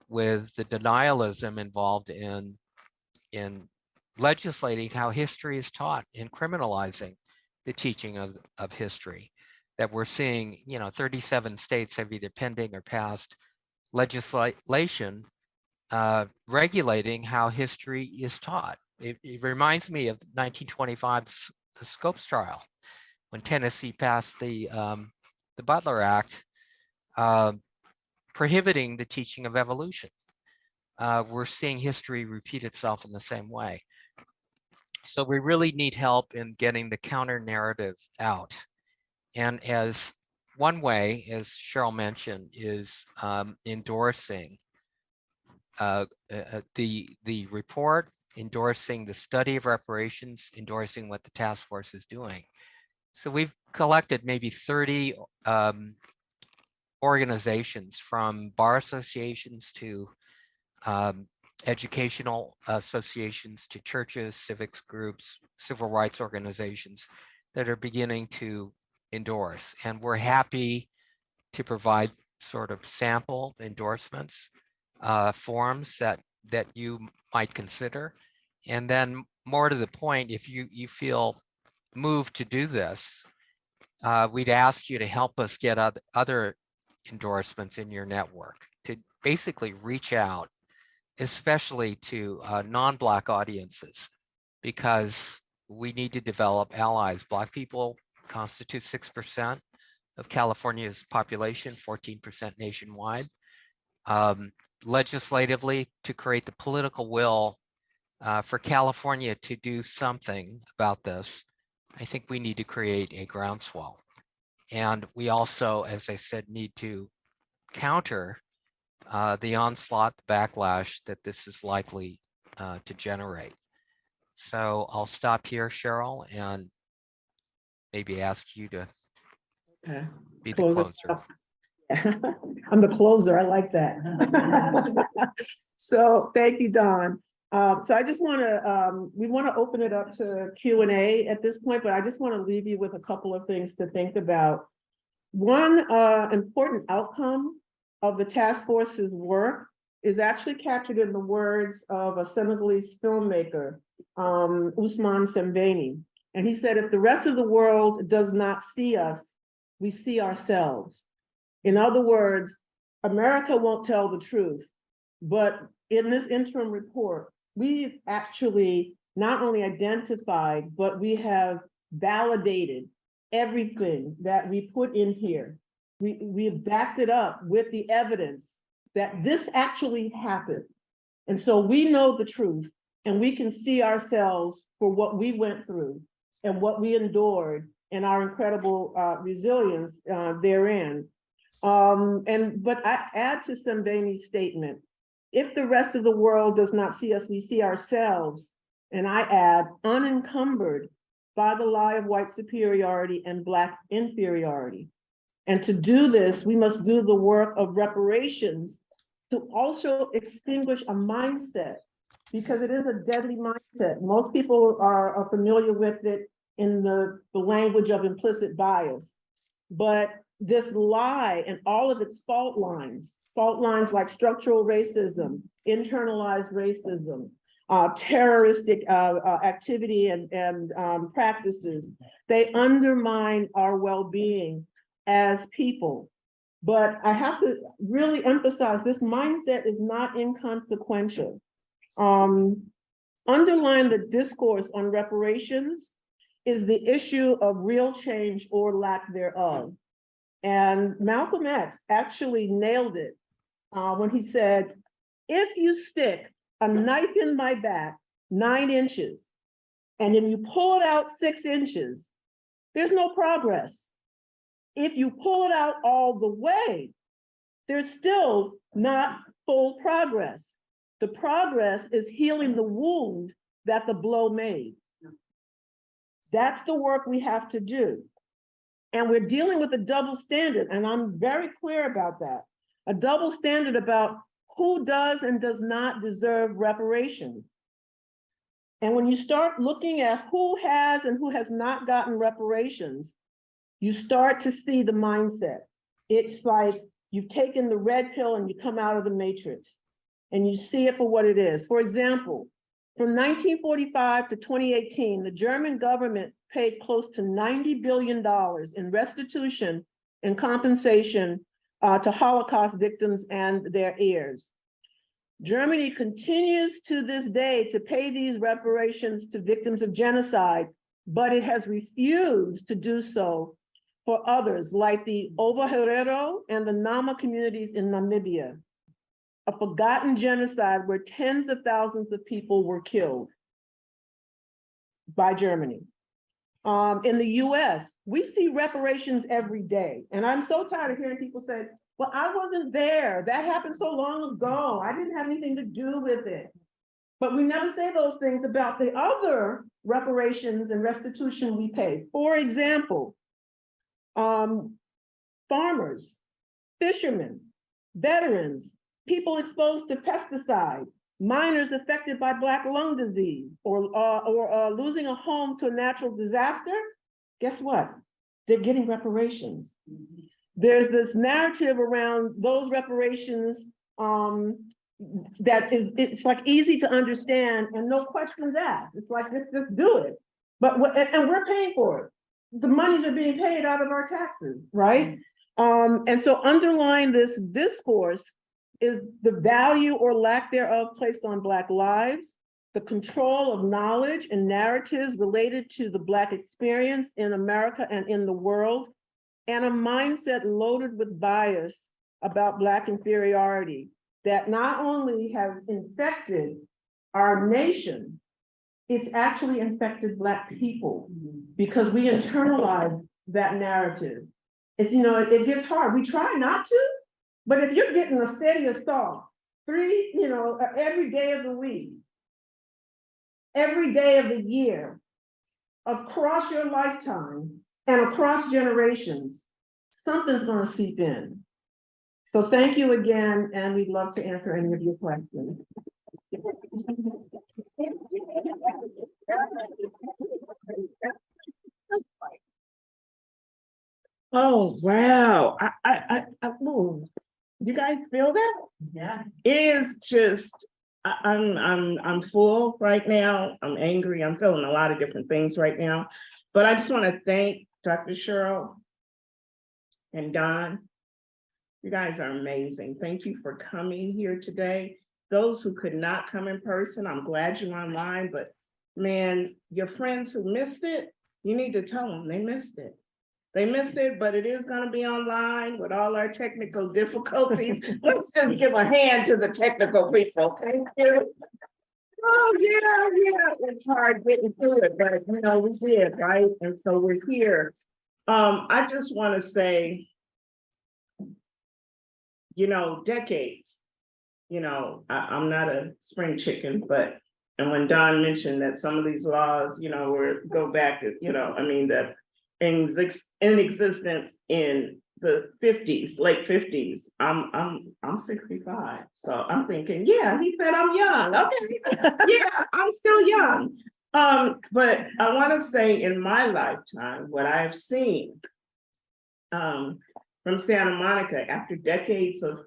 S6: with the denialism involved in legislating how history is taught and criminalizing the teaching of history. That we're seeing, 37 states have either pending or passed legislation regulating how history is taught. It reminds me of 1925's the Scopes trial, when Tennessee passed the Butler Act, prohibiting the teaching of evolution. We're seeing history repeat itself in the same way. So we really need help in getting the counter narrative out. And as one way, as Cheryl mentioned, is endorsing the report, endorsing the study of reparations, endorsing what the task force is doing. So we've collected maybe 30 organizations, from bar associations to educational associations to churches, civics groups, civil rights organizations that are beginning to endorse. And we're happy to provide sort of sample endorsements, forms that you might consider. And then more to the point, if you feel moved to do this, we'd ask you to help us get other endorsements in your network to basically reach out, especially to non-Black audiences, because we need to develop allies. Black people constitute 6% of California's population, 14% nationwide. Legislatively, to create the political will for California to do something about this, I think we need to create a groundswell. And we also, as I said, need to counter the onslaught, the backlash that this is likely to generate. So I'll stop here, Cheryl, and maybe ask you to
S5: Okay.
S6: be the
S5: Close it
S6: closer.
S5: out. I'm the closer, I like that. So thank you, Don. So I just want to, we want to open it up to Q&A at this point, but I just want to leave you with a couple of things to think about. One important outcome of the task force's work is actually captured in the words of a Senegalese filmmaker, Ousmane Sembène. And he said, if the rest of the world does not see us, we see ourselves. In other words, America won't tell the truth, but in this interim report, we've actually not only identified, but we have validated everything that we put in here. We've backed it up with the evidence that this actually happened. And so we know the truth and we can see ourselves for what we went through and what we endured and our incredible resilience therein. But I add to Sembène's statement, if the rest of the world does not see us, we see ourselves. And I add, unencumbered by the lie of white superiority and Black inferiority. And to do this, we must do the work of reparations to also extinguish a mindset, because it is a deadly mindset. Most people are familiar with it in the language of implicit bias. But this lie and all of its fault lines like structural racism, internalized racism, terroristic activity and practices, they undermine our well-being as people. But I have to really emphasize this mindset is not inconsequential. Underlying the discourse on reparations is the issue of real change or lack thereof. And Malcolm X actually nailed it when he said, if you stick a knife in my back 9 inches, and then you pull it out 6 inches, there's no progress. If you pull it out all the way, there's still not full progress. The progress is healing the wound that the blow made. That's the work we have to do. And we're dealing with a double standard, and I'm very clear about that. A double standard about who does and does not deserve reparations. And when you start looking at who has and who has not gotten reparations, you start to see the mindset. It's like you've taken the red pill and you come out of the matrix and you see it for what it is. For example, from 1945 to 2018, the German government paid close to $90 billion in restitution and compensation to Holocaust victims and their heirs. Germany continues to this day to pay these reparations to victims of genocide, but it has refused to do so for others like the Ovaherero and the Nama communities in Namibia, a forgotten genocide where tens of thousands of people were killed by Germany. In the US, we see reparations every day. And I'm so tired of hearing people say, well, I wasn't there. That happened so long ago. I didn't have anything to do with it. But we never say those things about the other reparations and restitution we pay. For example, farmers, fishermen, veterans, people exposed to pesticide, miners affected by Black lung disease, or losing a home to a natural disaster. Guess what? They're getting reparations. There's this narrative around those reparations that it's like easy to understand and no questions asked. It's like, let's just do it. But and we're paying for it. The monies are being paid out of our taxes, right? And so underlying this discourse is the value or lack thereof placed on Black lives, the control of knowledge and narratives related to the Black experience in America and in the world, and a mindset loaded with bias about Black inferiority that not only has infected our nation, it's actually infected Black people because we internalize that narrative. It's, you know, it gets hard. We try not to, but if you're getting a steady assault, every day of the week, every day of the year, across your lifetime and across generations, something's going to seep in. So thank you again, and we'd love to answer any of your questions. Oh, wow. Ooh. You guys feel that?
S2: Yeah.
S4: It is just, I'm full right now. I'm angry. I'm feeling a lot of different things right now. But I just want to thank Dr. Cheryl and Don. You guys are amazing. Thank you for coming here today. Those who could not come in person, I'm glad you're online, but man, your friends who missed it, you need to tell them they missed it. They missed it, but it is going to be online with all our technical difficulties. Let's just give a hand to the technical people. Thank you. Oh, yeah. It's hard getting through it, but you know, we did, right? And so we're here. I just want to say, you know, decades, you know, I'm not a spring chicken, but, and when Don mentioned that some of these laws, you know, go back, you know, I mean, that in existence in the 50s, late 50s. I'm 65. So I'm thinking, yeah, he said I'm young. Okay. Yeah, I'm still young. But I want to say in my lifetime, what I've seen from Santa Monica after decades of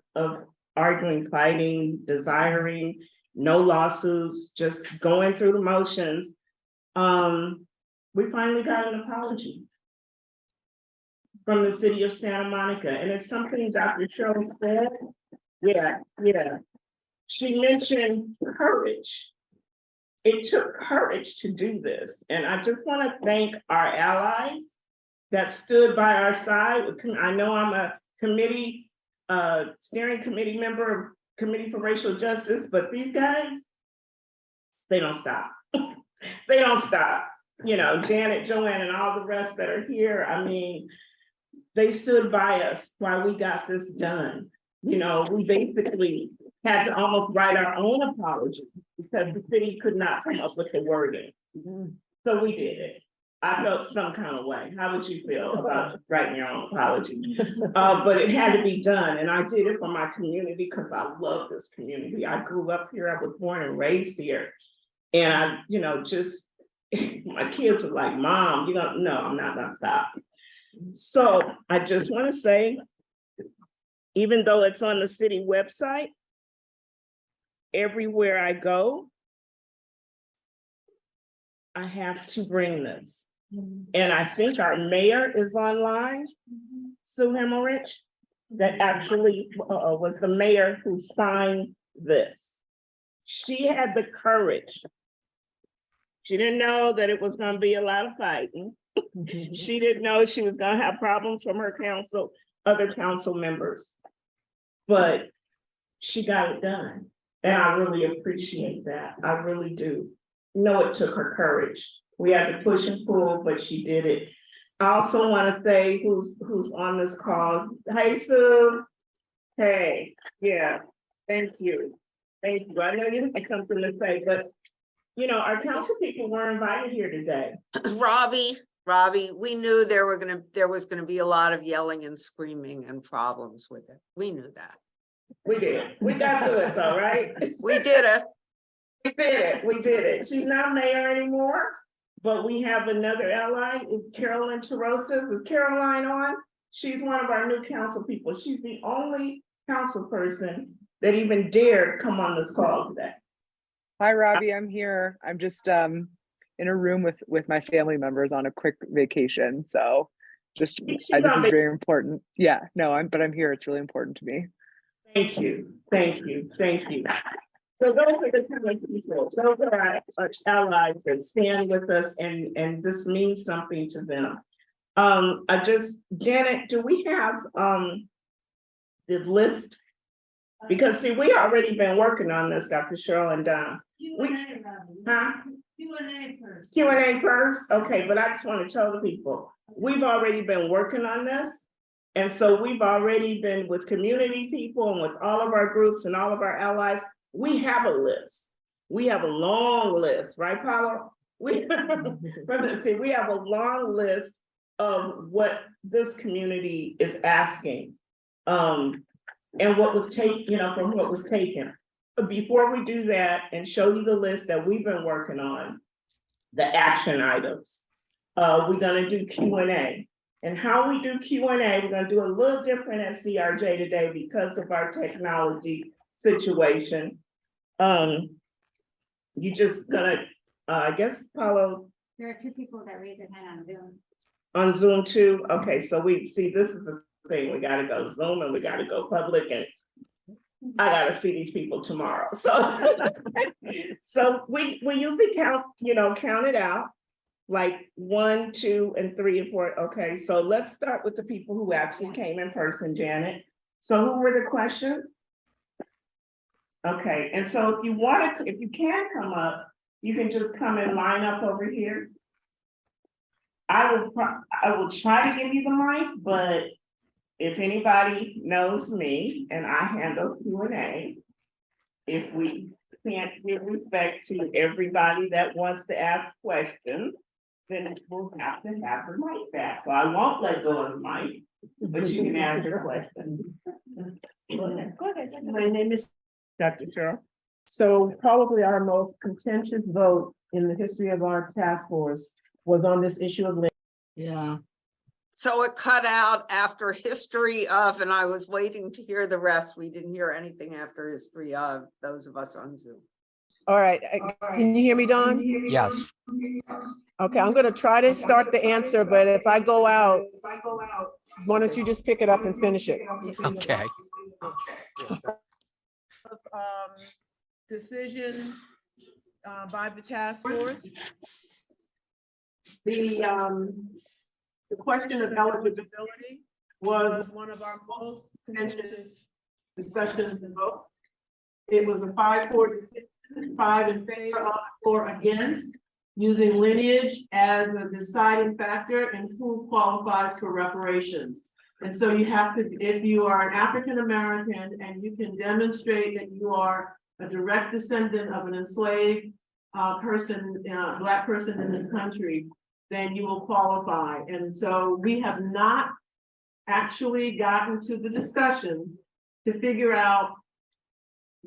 S4: arguing, fighting, desiring, no lawsuits, just going through the motions, we finally got an apology from the city of Santa Monica. And it's something Dr. Cheryl said. Yeah. She mentioned courage. It took courage to do this. And I just want to thank our allies that stood by our side. I know I'm a committee, steering committee member of Committee for Racial Justice, but these guys, they don't stop. They don't stop. You know, Janet, Joanne, and all the rest that are here, I mean, they stood by us while we got this done. You know, we basically had to almost write our own apology because the city could not come up with the wording. So we did it. I felt some kind of way. How would you feel about writing your own apology? But it had to be done. And I did it for my community because I love this community. I grew up here. I was born and raised here. And I, you know, just, my kids were like, Mom, you don't know, I'm not gonna stop. So I just want to say, even though it's on the city website, everywhere I go, I have to bring this. And I think our mayor is online, Sue Hemmerich, that actually was the mayor who signed this. She had the courage. She didn't know that it was going to be a lot of fighting. She didn't know she was going to have problems from her council, other council members, but she got it done. And I really appreciate that. I really do. No, it took her courage. We had to push and pull, but she did it. I also want to say who's on this call. Hey, Sue. Hey, yeah, thank you. Thank you. I know you had something to say, but you know, our council people were invited here today.
S7: Robbie, we knew there was gonna be a lot of yelling and screaming and problems with it. We knew that.
S4: We did. We got to it though, right?
S7: We did it.
S4: We did it. She's not mayor anymore, but we have another ally, Carolyn Terosas. Is Caroline on? She's one of our new council people. She's the only council person that even dared come on this call today.
S8: Hi, Robbie, I'm here. I'm just in a room with my family members on a quick vacation. So just this is very important. Yeah, no, I'm here. It's really important to me.
S4: Thank you. So those are the kind of people, those are our allies that stand with us and this means something to them. Janet, do we have the list? Because see, we already been working on this, Dr. Cheryl and Don. Q&A first, okay, but I just want to tell the people, we've already been working on this. And so we've already been with community people and with all of our groups and all of our allies. We have a list. We have a long list, right, Paolo? We have a long list of what this community is asking. and what was taken, from what was taken. But before we do that and show you the list that we've been working on, the action items, we're gonna do Q&A. And how we do Q&A, we're gonna do a little different at CRJ today because of our technology situation. You just gonna, I guess, Paulo,
S1: There are two people that raise their hand on Zoom.
S4: on Zoom too? Okay, so we see, this is the thing, we gotta go Zoom and we gotta go public, and I gotta see these people tomorrow, so. So we usually count it out, like 1, 2, and 3, and 4. Okay, so let's start with the people who actually came in person, Janet. So who were the questions? Okay, and so if you can come up, you can just come and line up over here. I will try to give you the mic, but if anybody knows me and I handle Q&A, if we can't give respect to everybody that wants to ask questions, then we'll have to have the mic back. So I won't let go of the mic, but you can ask your question. Go ahead.
S5: My name is,
S4: Dr. Cheryl.
S5: so probably our most contentious vote in the history of our task force was on this issue of.
S2: Yeah.
S7: So it cut out after history of, and I was waiting to hear the rest. We didn't hear anything after history of, those of us on Zoom.
S5: All right, can you hear me, Dawn?
S6: Yes.
S5: Okay, I'm gonna try to start the answer, but if I go out, why don't you just pick it up and finish it?
S6: Okay.
S5: Decision by the task force. The question of eligibility was one of our most contentious discussions and votes. It was a 5-4 decision, 5 in favor, 4 against, using lineage as a deciding factor in who qualifies for reparations. And so you have to, if you are an African American and you can demonstrate that you are a direct descendant of an enslaved person, Black person in this country, then you will qualify. And so we have not actually gotten to the discussion to figure out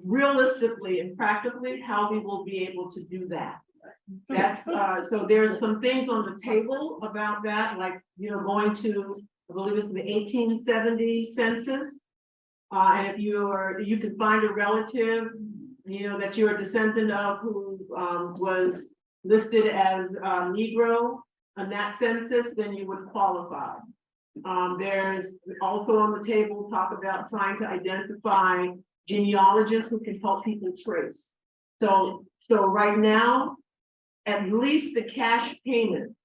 S5: realistically and practically how we will be able to do that. That's so there's some things on the table about that, like, going to, I believe it's the 1870 census. And if you can find a relative, that you're a descendant of who was listed as Negro on that census, then you would qualify. There's also on the table talk about trying to identify genealogists who can help people trace. So right now, at least the cash payment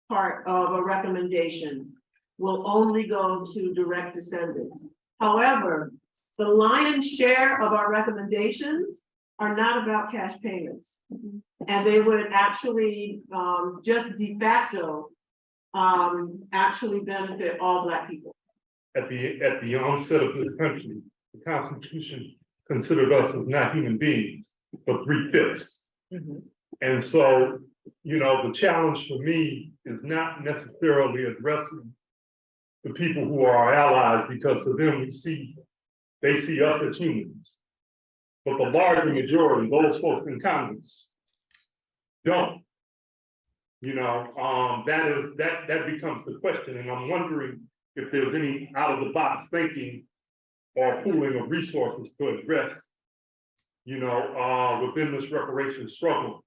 S5: part of a recommendation will only go to direct descendants. However, the lion's share of our recommendations are not about cash payments. And they would actually just de facto actually benefit all Black people.
S9: At the onset of this country, the Constitution considered us as not human beings for 3/5. And so, the challenge for me is not necessarily addressing the people who are our allies, because for them they see us as humans. But the larger majority, those folks in Congress, don't. That becomes the question, and I'm wondering if there's any out of the box thinking or pooling of resources to address, within this reparations struggle,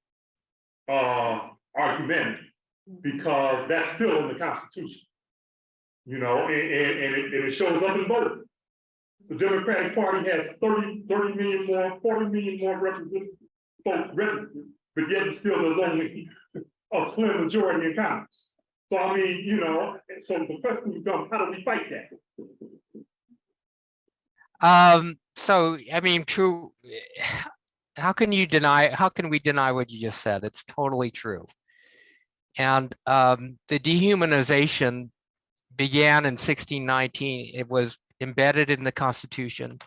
S9: our humanity, because that's still in the Constitution, and it shows up in voting. The Democratic Party has 30 million more, 40 million more folks registered, but yet still there's only a slim majority in Congress. So I mean, so the question becomes, how do we fight that?
S6: So I mean, true. How can we deny what you just said? It's totally true. And the dehumanization began in 1619. It was embedded in the Constitution.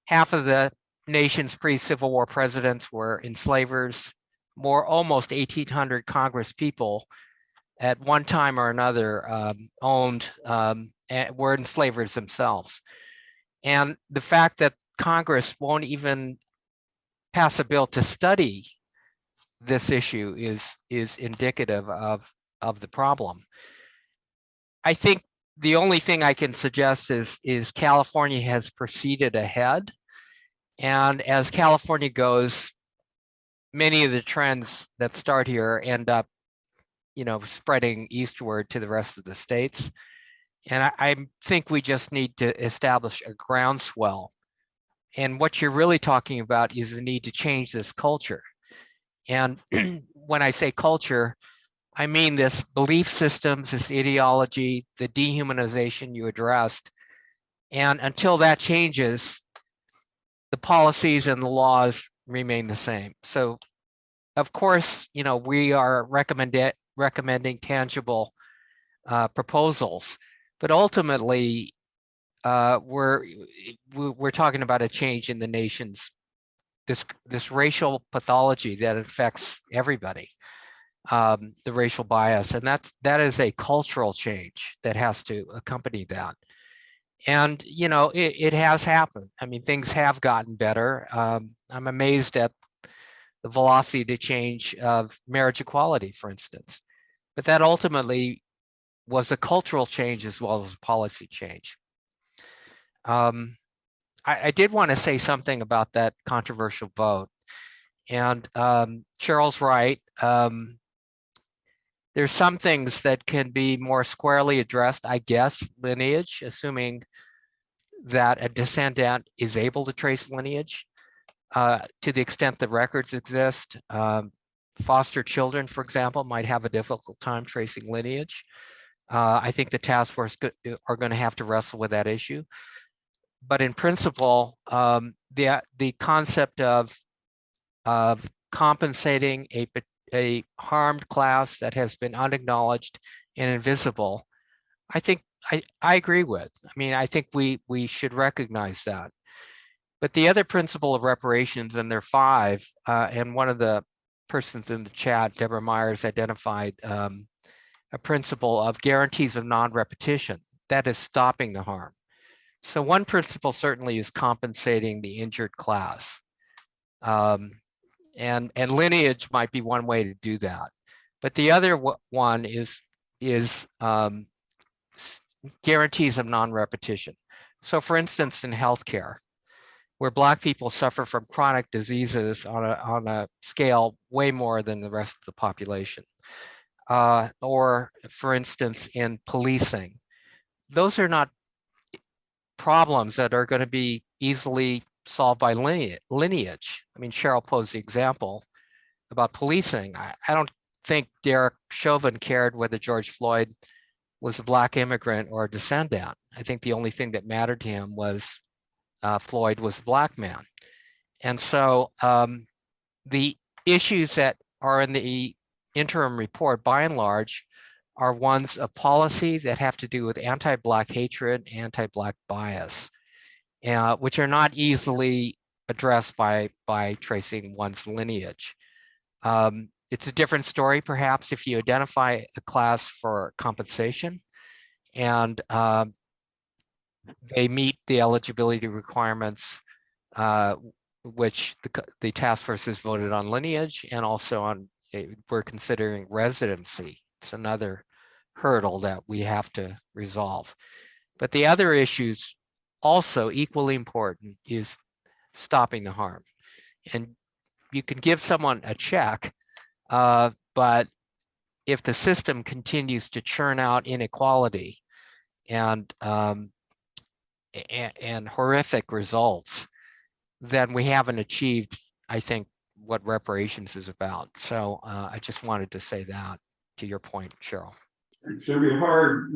S6: Half of the nation's pre-Civil War presidents were enslavers. Almost 1,800 Congress people at one time or another owned and were enslavers themselves. And the fact that Congress won't even pass a bill to study this issue is indicative of the problem. I think the only thing I can suggest is California has proceeded ahead. And as California goes, many of the trends that start here end up, spreading eastward to the rest of the states. And I think we just need to establish a groundswell. And what you're really talking about is the need to change this culture. And when I say culture, I mean this belief systems, this ideology, the dehumanization you addressed. And until that changes, the policies and the laws remain the same. So, of course, we are recommending tangible proposals, but ultimately, we're talking about a change in the nation's this racial pathology that affects everybody, the racial bias, and that is a cultural change that has to accompany that. And it has happened. I mean, things have gotten better. I'm amazed at the velocity to change of marriage equality, for instance, but that ultimately was a cultural change as well as a policy change. I did want to say something about that controversial vote. And Cheryl's right. There's some things that can be more squarely addressed, I guess, lineage, assuming that a descendant is able to trace lineage to the extent that records exist. Foster children, for example, might have a difficult time tracing lineage. I think the task force are going to have to wrestle with that issue. But in principle, the concept of compensating a harmed class that has been unacknowledged and invisible, I think I agree with. I mean, I think we should recognize that. But the other principle of reparations, and there are 5, and one of the persons in the chat, Deborah Myers, identified a principle of guarantees of non-repetition. That is stopping the harm. So one principle certainly is compensating the injured class. And lineage might be one way to do that. But the other one is guarantees of non-repetition. So for instance, in healthcare, where Black people suffer from chronic diseases on a scale way more than the rest of the population. Or for instance, in policing, those are not problems that are going to be easily solved by lineage. I mean, Cheryl posed the example about policing. I don't think Derek Chauvin cared whether George Floyd was a Black immigrant or a descendant. I think the only thing that mattered to him was Floyd was a Black man. And so the issues that are in the interim report, by and large, are ones of policy that have to do with anti-Black hatred, anti-Black bias, which are not easily addressed by tracing one's lineage. It's a different story, perhaps, if you identify a class for compensation and they meet the eligibility requirements, which the task force has voted on lineage, and also on, we're considering residency. It's another hurdle that we have to resolve. But the other issues, also equally important, is stopping the harm. And you can give someone a check, but if the system continues to churn out inequality and horrific results, then we haven't achieved, I think, what reparations is about. So I just wanted to say that to your point, Cheryl.
S10: It's gonna be hard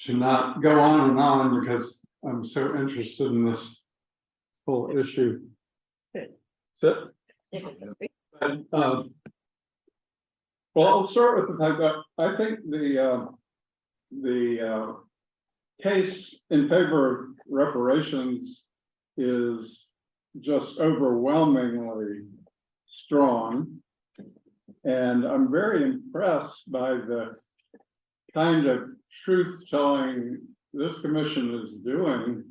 S10: to not go on because I'm so interested in this whole issue. So, well, I'll start with the fact that I think the case in favor of reparations is just overwhelmingly strong. And I'm very impressed by the kind of truth-telling this commission is doing,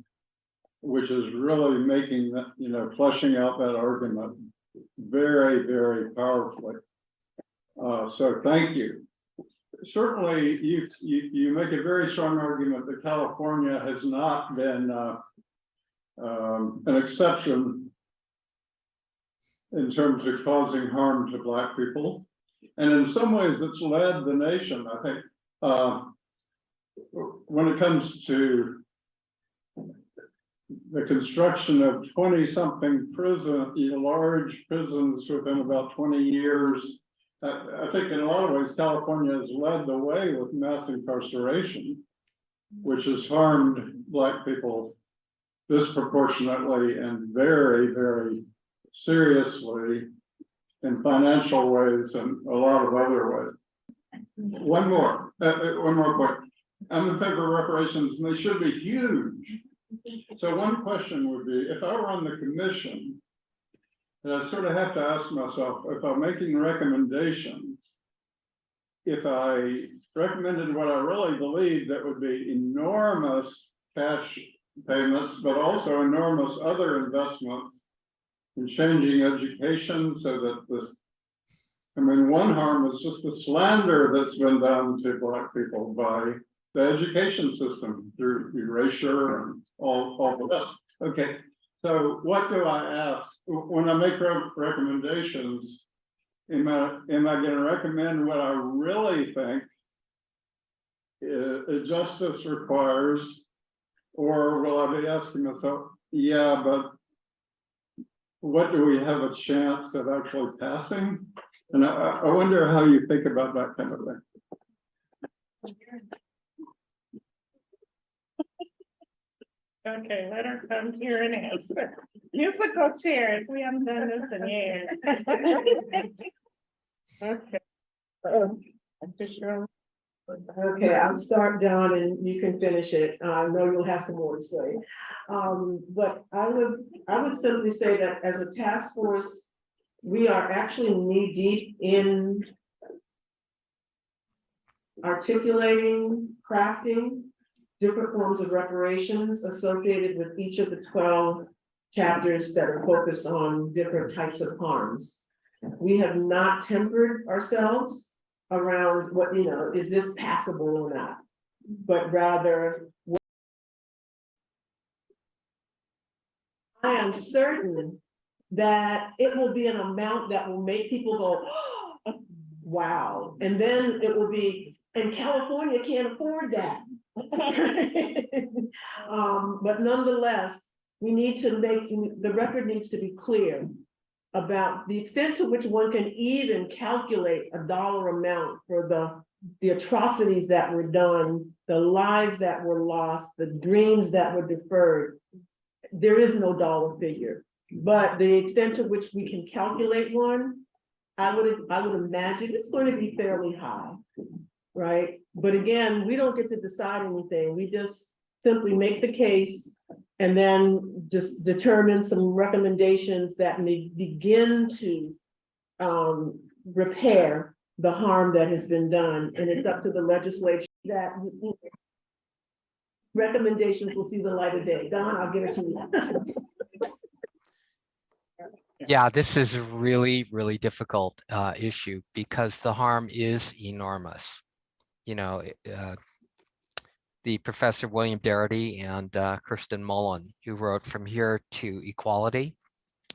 S10: which is really making that, fleshing out that argument very, very powerfully. So thank you. Certainly, you make a very strong argument that California has not been an exception in terms of causing harm to Black people. And in some ways, it's led the nation, I think, when it comes to the construction of 20-something large prisons within about 20 years. I think in a lot of ways, California has led the way with mass incarceration, which has harmed Black people disproportionately and very, very seriously in financial ways and a lot of other ways. One more point. I'm in favor of reparations, and they should be huge. So one question would be, if I were on the commission, and I sort of have to ask myself, if I'm making recommendations, if I recommended what I really believe that would be enormous cash payments, but also enormous other investments in changing education so that this, one harm is just the slander that's been done to Black people by the education system through erasure and all of this. Okay, so what do I ask when I make recommendations? Am I going to recommend what I really think justice requires, or will I be asking myself, yeah, but what do we have a chance of actually passing? And I wonder how you think about that kind of thing.
S4: Okay, let her come here and answer. Musical chairs, we haven't done this in years. Okay.
S5: Okay, I'll start down and you can finish it. I know you'll have some more to say. But I would simply say that as a task force, we are actually knee deep in articulating, crafting different forms of reparations associated with each of the 12 chapters that are focused on different types of harms. We have not tempered ourselves around what, is this passable or not? But rather, I am certain that it will be an amount that will make people go, oh, wow. And then it will be, and California can't afford that. But nonetheless, we need to the record needs to be clear about the extent to which one can even calculate a dollar amount for the atrocities that were done, the lives that were lost, the dreams that were deferred. There is no dollar figure, but the extent to which we can calculate one, I would imagine it's going to be fairly high, right? But again, we don't get to decide anything. We just simply make the case and then just determine some recommendations that may begin to repair the harm that has been done. And it's up to the legislature that recommendations will see the light of day. Don, I'll give it to you.
S6: Yeah, this is a really, really difficult issue because the harm is enormous. The Professor William Darity and Kirsten Mullen, who wrote From Here to Equality,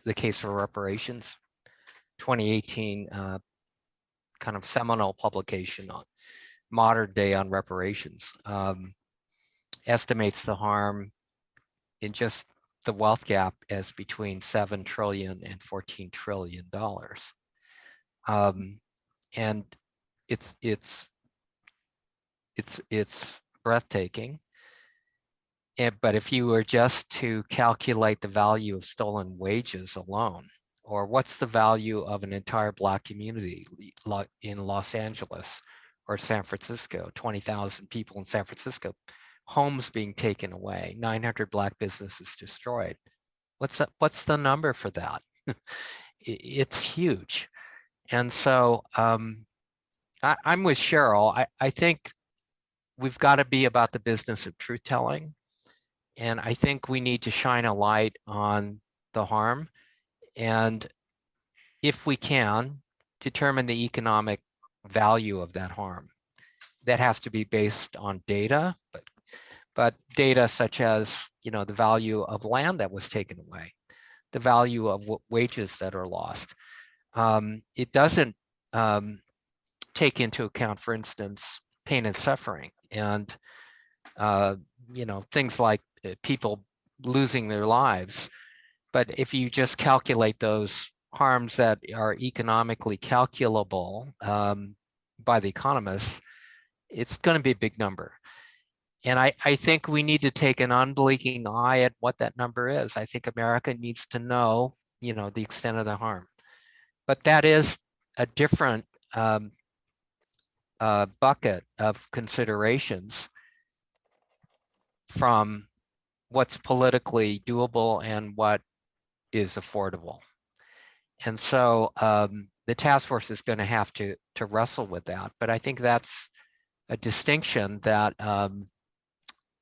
S6: The Case for Reparations, 2018 kind of seminal publication on modern day on reparations, estimates the harm in just the wealth gap as between $7 trillion and $14 trillion. And it's breathtaking. But if you were just to calculate the value of stolen wages alone, or what's the value of an entire Black community in Los Angeles or San Francisco, 20,000 people in San Francisco, homes being taken away, 900 Black businesses destroyed. What's the number for that? It's huge. And so I'm with Cheryl. I think we've got to be about the business of truth telling. And I think we need to shine a light on the harm. And if we can, determine the economic value of that harm. That has to be based on data, but data such as, the value of land that was taken away, the value of wages that are lost. It doesn't take into account, for instance, pain and suffering, and things like people losing their lives. But if you just calculate those harms that are economically calculable by the economists, it's going to be a big number. And I think we need to take an unblinking eye at what that number is. I think America needs to know, the extent of the harm. But that is a different bucket of considerations from what's politically doable and what is affordable. And so the task force is going to have to wrestle with that. But I think that's a distinction that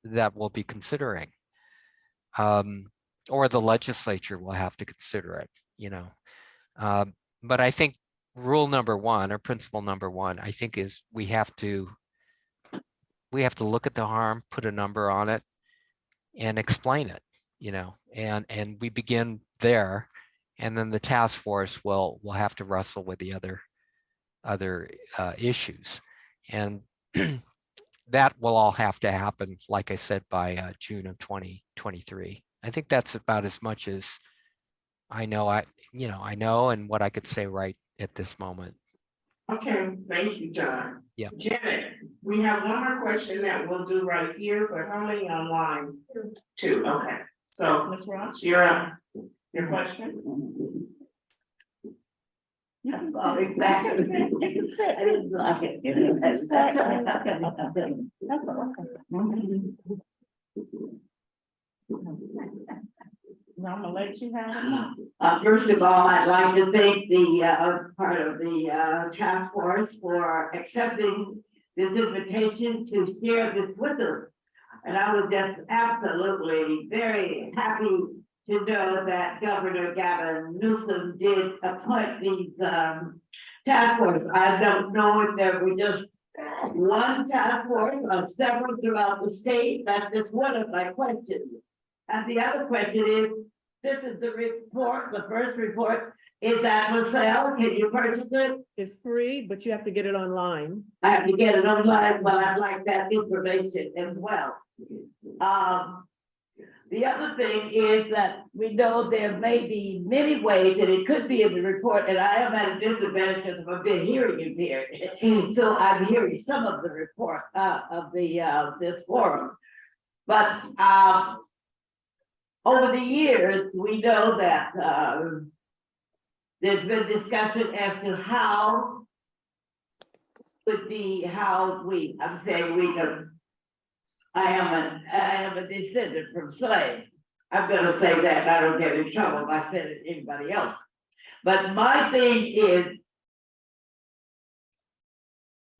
S6: that we'll be considering, or the legislature will have to consider it. But I think rule number one, or principle number one, I think is we have to look at the harm, put a number on it, and explain it. And we begin there, and then the task force will have to wrestle with the other issues, and that will all have to happen, like I said, by June of 2023. I think that's about as much as I know. I know, and what I could say right at this moment.
S4: Okay, thank you, John.
S6: Yeah.
S4: Janet, we have one more question that we'll do right here, but how many online? Two, okay. So, Ms. Ross, you're up. Your question?
S11: You can go back. You can say, I didn't like it. You can say,
S4: I'm gonna let you have it.
S11: First of all, I'd like to thank the part of the task force for accepting this invitation to share this with us. And I was just absolutely very happy to know that Governor Gavin Newsom did appoint these task force. I don't know if there were just one task force or several throughout the state. That's just one of my questions. And the other question is, this is the report, the first report. Is that for sale? Can you purchase it?
S5: It's free, but you have to get it online.
S11: I have to get it online, but I'd like that information as well. The other thing is that we know there may be many ways that it could be in the report, and I am at a disadvantage because I've been hearing you here. So I'm hearing some of the report of the this forum. But over the years, we know that there's been discussion as to how would be how we, I'm saying we can. I am a descendant from slaves. I'm gonna say that I don't get in trouble by saying anybody else. But my thing is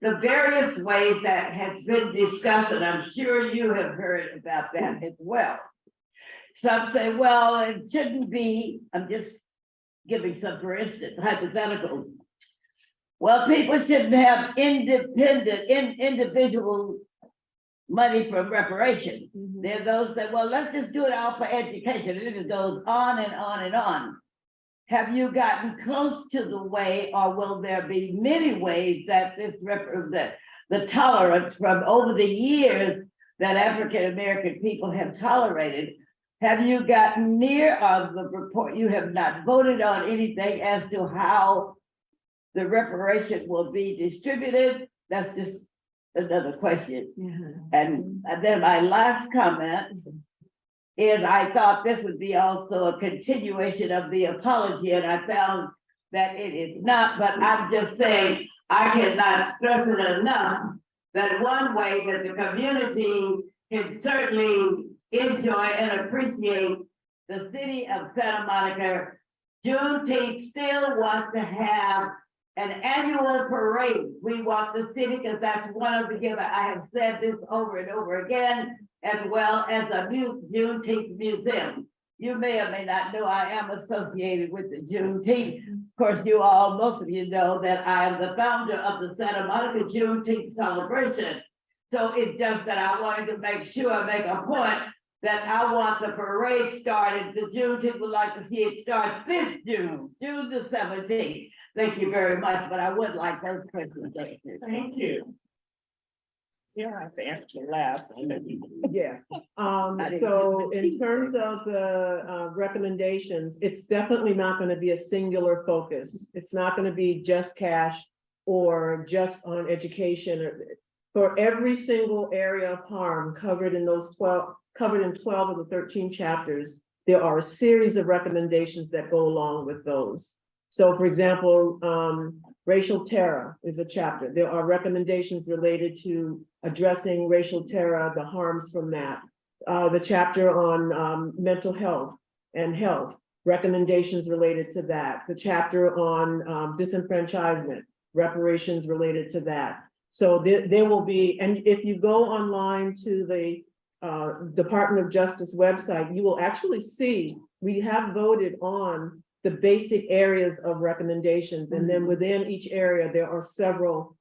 S11: the various ways that has been discussed, and I'm sure you have heard about that as well. Some say, well, it shouldn't be, I'm just giving some, for instance, hypothetical. Well, people shouldn't have individual money from reparations. There are those that, well, let's just do it all for education. And it goes on and on and on. Have you gotten close to the way, or will there be many ways that this the tolerance from over the years that African-American people have tolerated? Have you gotten near the report? You have not voted on anything as to how the reparation will be distributed. That's just another question. And then my last comment is I thought this would be also a continuation of the apology, and I found that it is not, but I'm just saying I cannot stress it enough that one way that the community can certainly enjoy and appreciate the city of Santa Monica, Juneteenth still wants to have an annual parade. We want the city, because that's one of the givers. I have said this over and over again, as well as a new Juneteenth museum. You may or may not know I am associated with the Juneteenth. Of course, most of you know that I am the founder of the Santa Monica Juneteenth celebration. So it's just that I wanted to make a point that I want the parade started. The Juneteenth would like to see it start this June the 17th. Thank you very much, but I would like those questions answered.
S4: Thank you. You have to answer last.
S5: Yeah, so in terms of the recommendations, it's definitely not gonna be a singular focus. It's not gonna be just cash or just on education. For every single area of harm covered in 12 of the 13 chapters, there are a series of recommendations that go along with those. So for example, racial terror is a chapter. There are recommendations related to addressing racial terror, the harms from that. The chapter on mental health and health, recommendations related to that. The chapter on disenfranchisement, reparations related to that. So there will be, and if you go online to the Department of Justice website, you will actually see we have voted on the basic areas of recommendations. And then within each area, there are several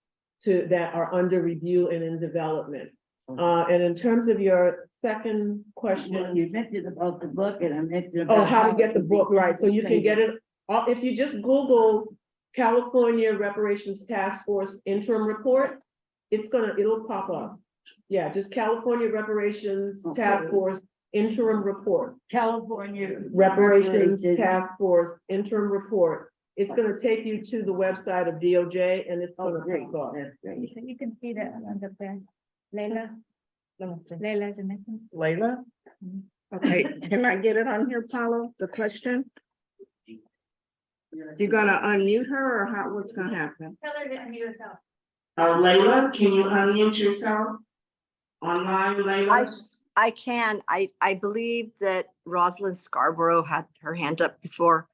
S5: that are under review and in development. And in terms of your second question.
S11: You mentioned about the book and I mentioned about.
S5: Oh, how to get the book, right? So you can get it, if you just Google California Reparations Task Force interim report, it'll pop up. Yeah, just California Reparations Task Force interim report.
S11: California
S5: Reparations Task Force interim report. It's gonna take you to the website of DOJ and it's gonna pop up.
S1: You can see that on the back. Leila. Leila, the next one.
S4: Layla? Okay, can I get it on here, Paulo, the question? You're gonna unmute her or what's gonna happen?
S1: Tell her to unmute herself.
S4: Layla, can you unmute yourself? Online, Layla?
S12: I can. I believe that Rosalind Scarborough had her hand up before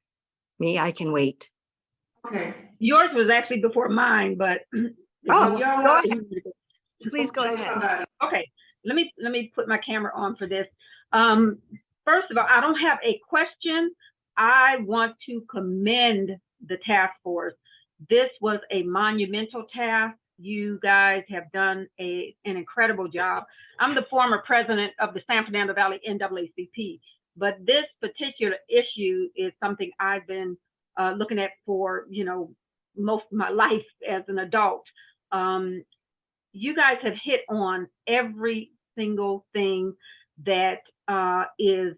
S12: me. I can wait.
S4: Okay.
S13: Yours was actually before mine, but.
S12: Oh,
S4: Y'all
S12: go
S4: want-
S12: ahead. Please go ahead.
S4: Somebody.
S13: Okay, let me put my camera on for this. First of all, I don't have a question. I want to commend the task force. This was a monumental task. You guys have done an incredible job. I'm the former president of the San Fernando Valley NAACP, but this particular issue is something I've been looking at for, most of my life as an adult. You guys have hit on every single thing that is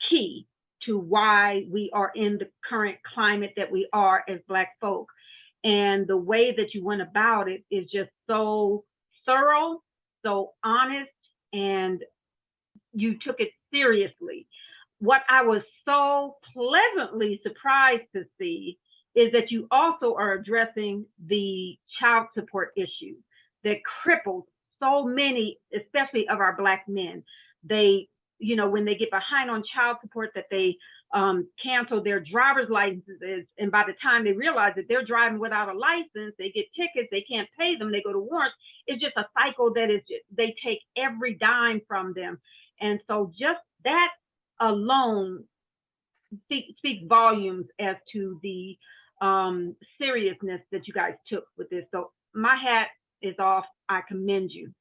S13: key to why we are in the current climate that we are as Black folk. And the way that you went about it is just so thorough, so honest, and you took it seriously. What I was so pleasantly surprised to see is that you also are addressing the child support issue that cripples so many, especially of our Black men. They, when they get behind on child support, that they cancel their driver's licenses, and by the time they realize that they're driving without a license, they get tickets, they can't pay them, they go to warrants. It's just a cycle that is just, they take every dime from them. And so just that alone speaks volumes as to the seriousness that you guys took with this. So my hat is off. I commend you.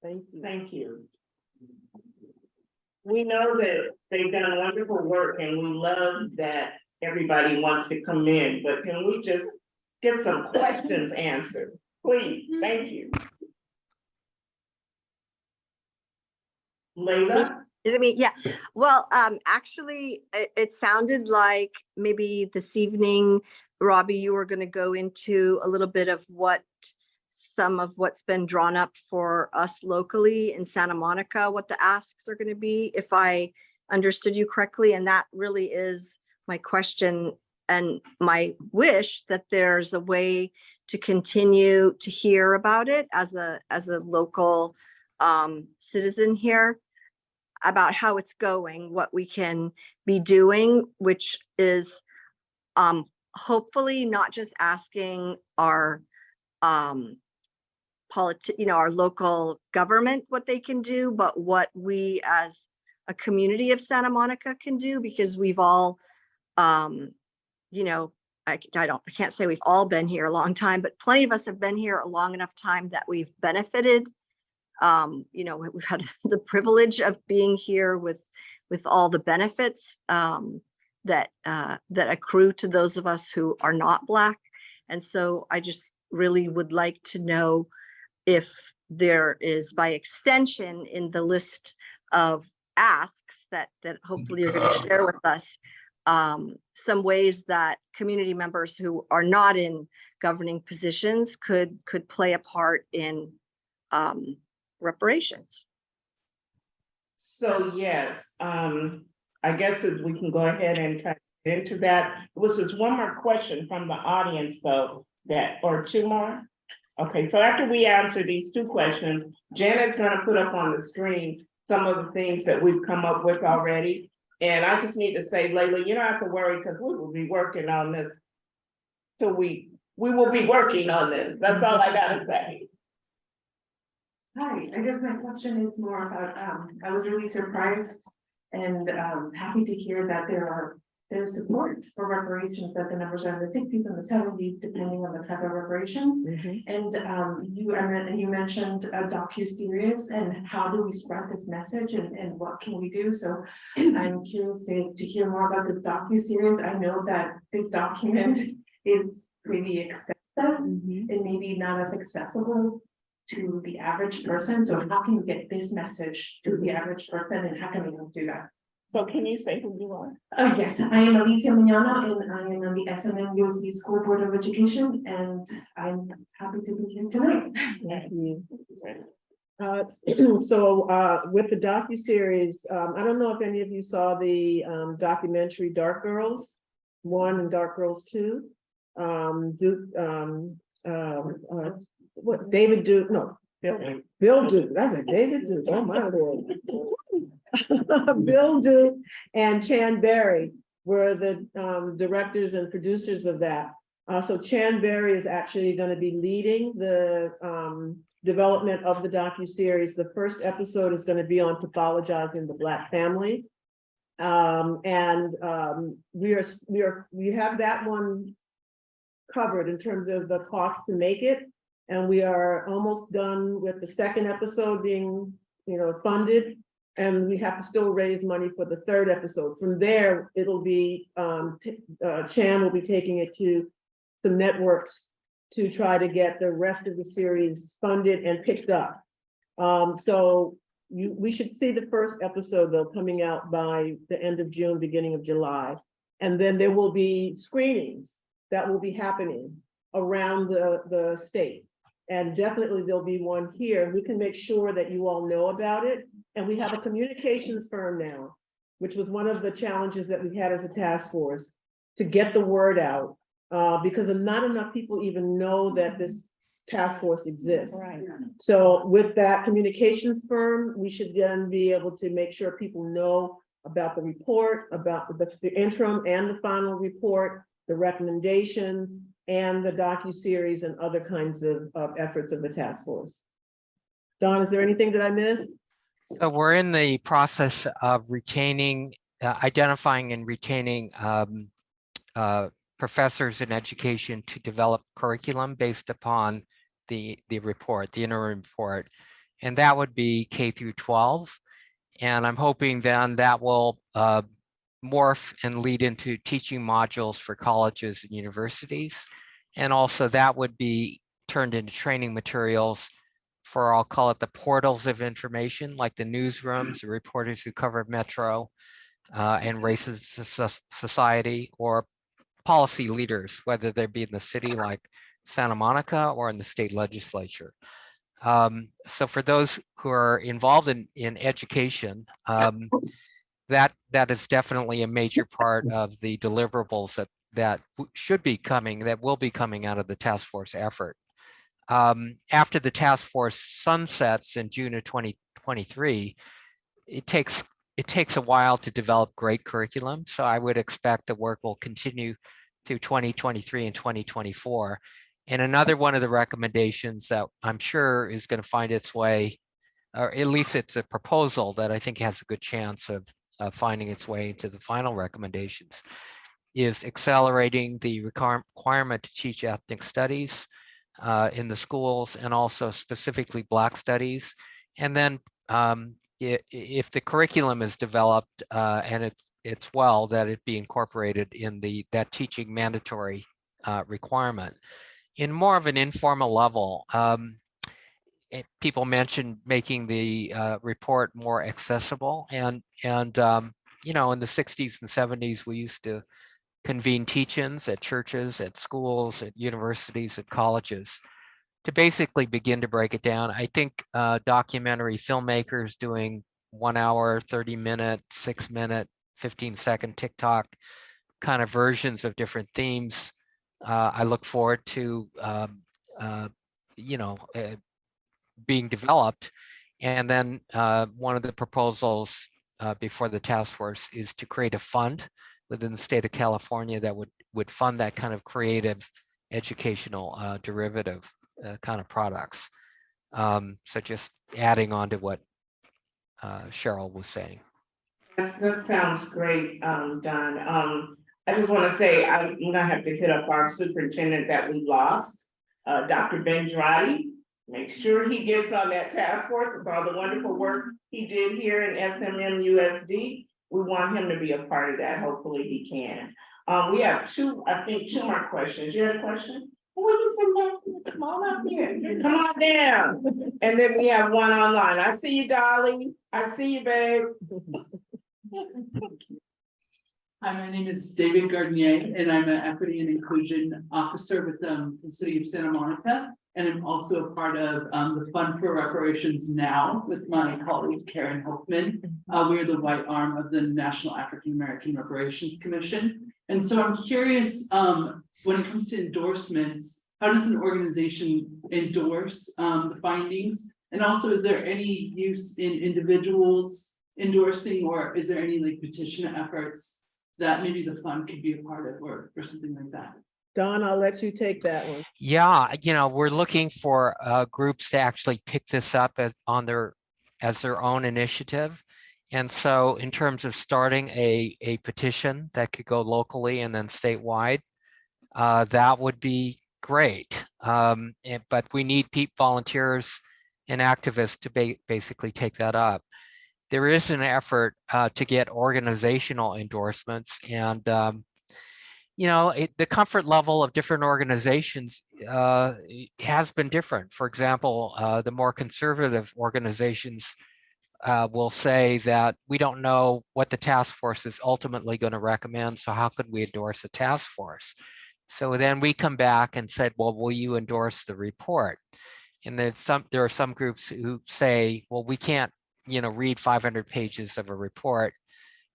S5: Thank you.
S4: Thank you. We know that they've done wonderful work and we love that everybody wants to come in, but can we just get some questions answered? Please, thank you. Layla?
S12: Is it me? Yeah. Well, actually, it sounded like maybe this evening, Robbie, you were going to go into a little bit of some of what's been drawn up for us locally in Santa Monica, what the asks are going to be, if I understood you correctly. And that really is my question and my wish, that there's a way to continue to hear about it as a local citizen here, about how it's going, what we can be doing, which is hopefully not just asking our our local government what they can do, but what we as a community of Santa Monica can do, because we've all, you know, I can't say we've all been here a long time, but plenty of us have been here a long enough time that we've benefited. You know, we've had the privilege of being here with all the benefits that accrue to those of us who are not Black. And so I just really would like to know if there is, by extension, in the list of asks that hopefully you're going to share with us, some ways that community members who are not in governing positions could play a part in reparations.
S4: So yes, I guess we can go ahead and try to get into that. It was just one more question from the audience though, or two more. Okay, so after we answer these two questions, Janet's gonna put up on the screen some of the things that we've come up with already. And I just need to say, Layla, you don't have to worry because we will be working on this. So we will be working on this. That's all I gotta say.
S14: Hi, I guess my question is more about, I was really surprised and happy to hear that there's support for reparations, that the numbers are in the 60s and the 70s, depending on the type of reparations. And you mentioned a docu-series, and how do we spread this message, and what can we do? So I'm curious to hear more about the docu-series. I know that this document is pretty expensive and maybe not as accessible to the average person. So how can we get this message to the average person, and how can we do that?
S4: So can you say who you are?
S14: Yes, I am Alicia Mignana, and I am on the SMN USD School Board of Education, and I'm happy to be here tonight.
S5: Thank you. So with the docuseries, I don't know if any of you saw the documentary Dark Girls 1 and Dark Girls 2. What David Duke? No, Bill Duke. That's a David Duke. Oh my Lord. Bill Duke and Chan Berry were the directors and producers of that. So Chan Berry is actually going to be leading the development of the docuseries. The first episode is going to be on pathologizing the Black family. We have that one covered in terms of the cost to make it. And we are almost done with the second episode being, funded. And we have to still raise money for the third episode. From there, it'll be, Chan will be taking it to some networks to try to get the rest of the series funded and picked up. We should see the first episode though coming out by the end of June, beginning of July. And then there will be screenings that will be happening around the state. And definitely there'll be one here. We can make sure that you all know about it. And we have a communications firm now, which was one of the challenges that we had as a task force, to get the word out, because not enough people even know that this task force exists. Right. So with that communications firm, we should then be able to make sure people know about the report, about the interim and the final report, the recommendations, and the docu-series and other kinds of efforts of the task force. Dawn, is there anything that I missed?
S6: So we're in the process of identifying and retaining professors in education to develop curriculum based upon the report, the interim report, and that would be K through 12. And I'm hoping then that will morph and lead into teaching modules for colleges and universities. And also that would be turned into training materials for, I'll call it the portals of information, like the newsrooms, the reporters who cover Metro and racist society, or policy leaders, whether they be in the city like Santa Monica or in the state legislature. So for those who are involved in education, that is definitely a major part of the deliverables that should be coming, that will be coming out of the task force effort. After the task force sunsets in June of 2023, it takes a while to develop great curriculum. So I would expect the work will continue through 2023 and 2024. And another one of the recommendations that I'm sure is going to find its way, or at least it's a proposal that I think has a good chance of finding its way into the final recommendations, is accelerating the requirement to teach ethnic studies in the schools, and also specifically Black studies. And then if the curriculum is developed and it's well, that it be incorporated in that teaching mandatory requirement. In more of an informal level, people mentioned making the report more accessible, and you know, in the 60s and 70s, we used to convene teach-ins at churches, at schools, at universities, at colleges, to basically begin to break it down. I think documentary filmmakers doing 1 hour, 30-minute, 6-minute, 15-second TikTok kind of versions of different themes, I look forward to you know, being developed. And then one of the proposals before the task force is to create a fund within the state of California that would fund that kind of creative educational derivative kind of products. So just adding on to what Cheryl was saying.
S4: That sounds great, Don. I just want to say, I'm gonna have to hit up our superintendent that we lost, Dr. Bendrati. Make sure he gets on that task force with all the wonderful work he did here in SMM USD. We want him to be a part of that. Hopefully he can. We have two more questions. You had a question? What you said, come on up here. Come on down. And then we have one online. I see you, Dolly. I see you, babe.
S15: Hi, my name is David Gardnier, and I'm an Equity and Inclusion Officer with the City of Santa Monica. And I'm also a part of the Fund for Reparations Now with my colleague Karen Hoffman. We're the white arm of the National African American Reparations Commission. And so I'm curious, when it comes to endorsements, how does an organization endorse the findings? And also, is there any use in individuals endorsing, or is there any like petition efforts that maybe the fund could be a part of, or something like that?
S5: Don, I'll let you take that one.
S6: Yeah, you know, we're looking for groups to actually pick this up as their own initiative. And so in terms of starting a petition that could go locally and then statewide, that would be great. But we need volunteers and activists to basically take that up. There is an effort to get organizational endorsements, and you know, the comfort level of different organizations has been different. For example, the more conservative organizations will say that we don't know what the task force is ultimately going to recommend, so how could we endorse a task force? So then we come back and said, well, will you endorse the report? And then there are some groups who say, well, we can't, you know, read 500 pages of a report,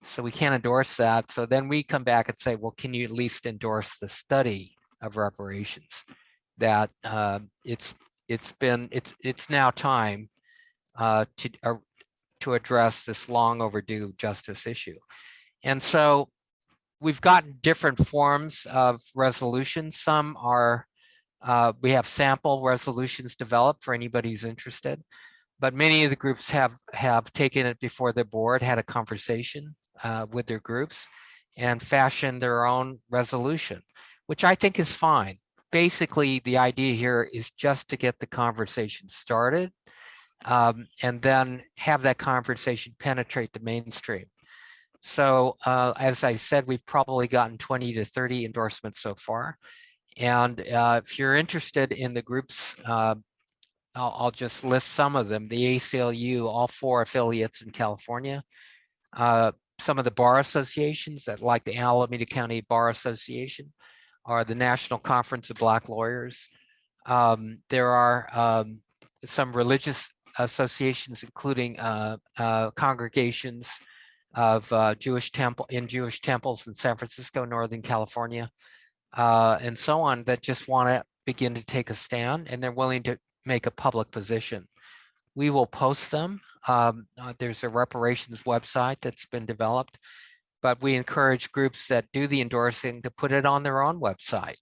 S6: so we can't endorse that. So then we come back and say, well, can you at least endorse the study of reparations? That it's now time to address this long overdue justice issue. And so we've got different forms of resolutions. Some are, we have sample resolutions developed for anybody who's interested, but many of the groups have taken it before the board, had a conversation with their groups, and fashioned their own resolution, which I think is fine. Basically, the idea here is just to get the conversation started, and then have that conversation penetrate the mainstream. So as I said, we've probably gotten 20 to 30 endorsements so far. And if you're interested in the groups, I'll just list some of them. The ACLU, all 4 affiliates in California. Some of the bar associations that, like the Alameda County Bar Association, are the National Conference of Black Lawyers. There are some religious associations, including congregations of Jewish temples in San Francisco, Northern California, and so on, that just want to begin to take a stand, and they're willing to make a public position. We will post them. There's a reparations website that's been developed. but we encourage groups that do the endorsing to put it on their own website.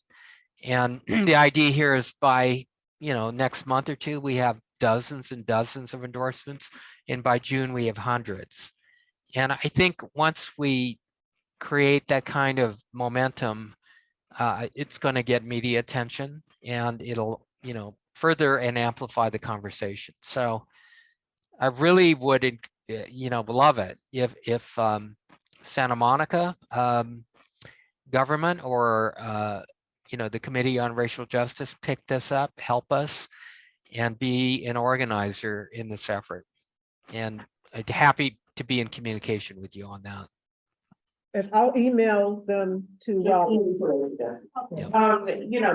S6: And the idea here is by, next month or two, we have dozens and dozens of endorsements. And by June, we have hundreds. And I think once we create that kind of momentum, it's going to get media attention, and it'll, further and amplify the conversation. So I really would, love it if Santa Monica government or, the Committee on Racial Justice pick this up, help us, and be an organizer in this effort. And I'd happy to be in communication with you on that.
S5: And I'll email them to Robert.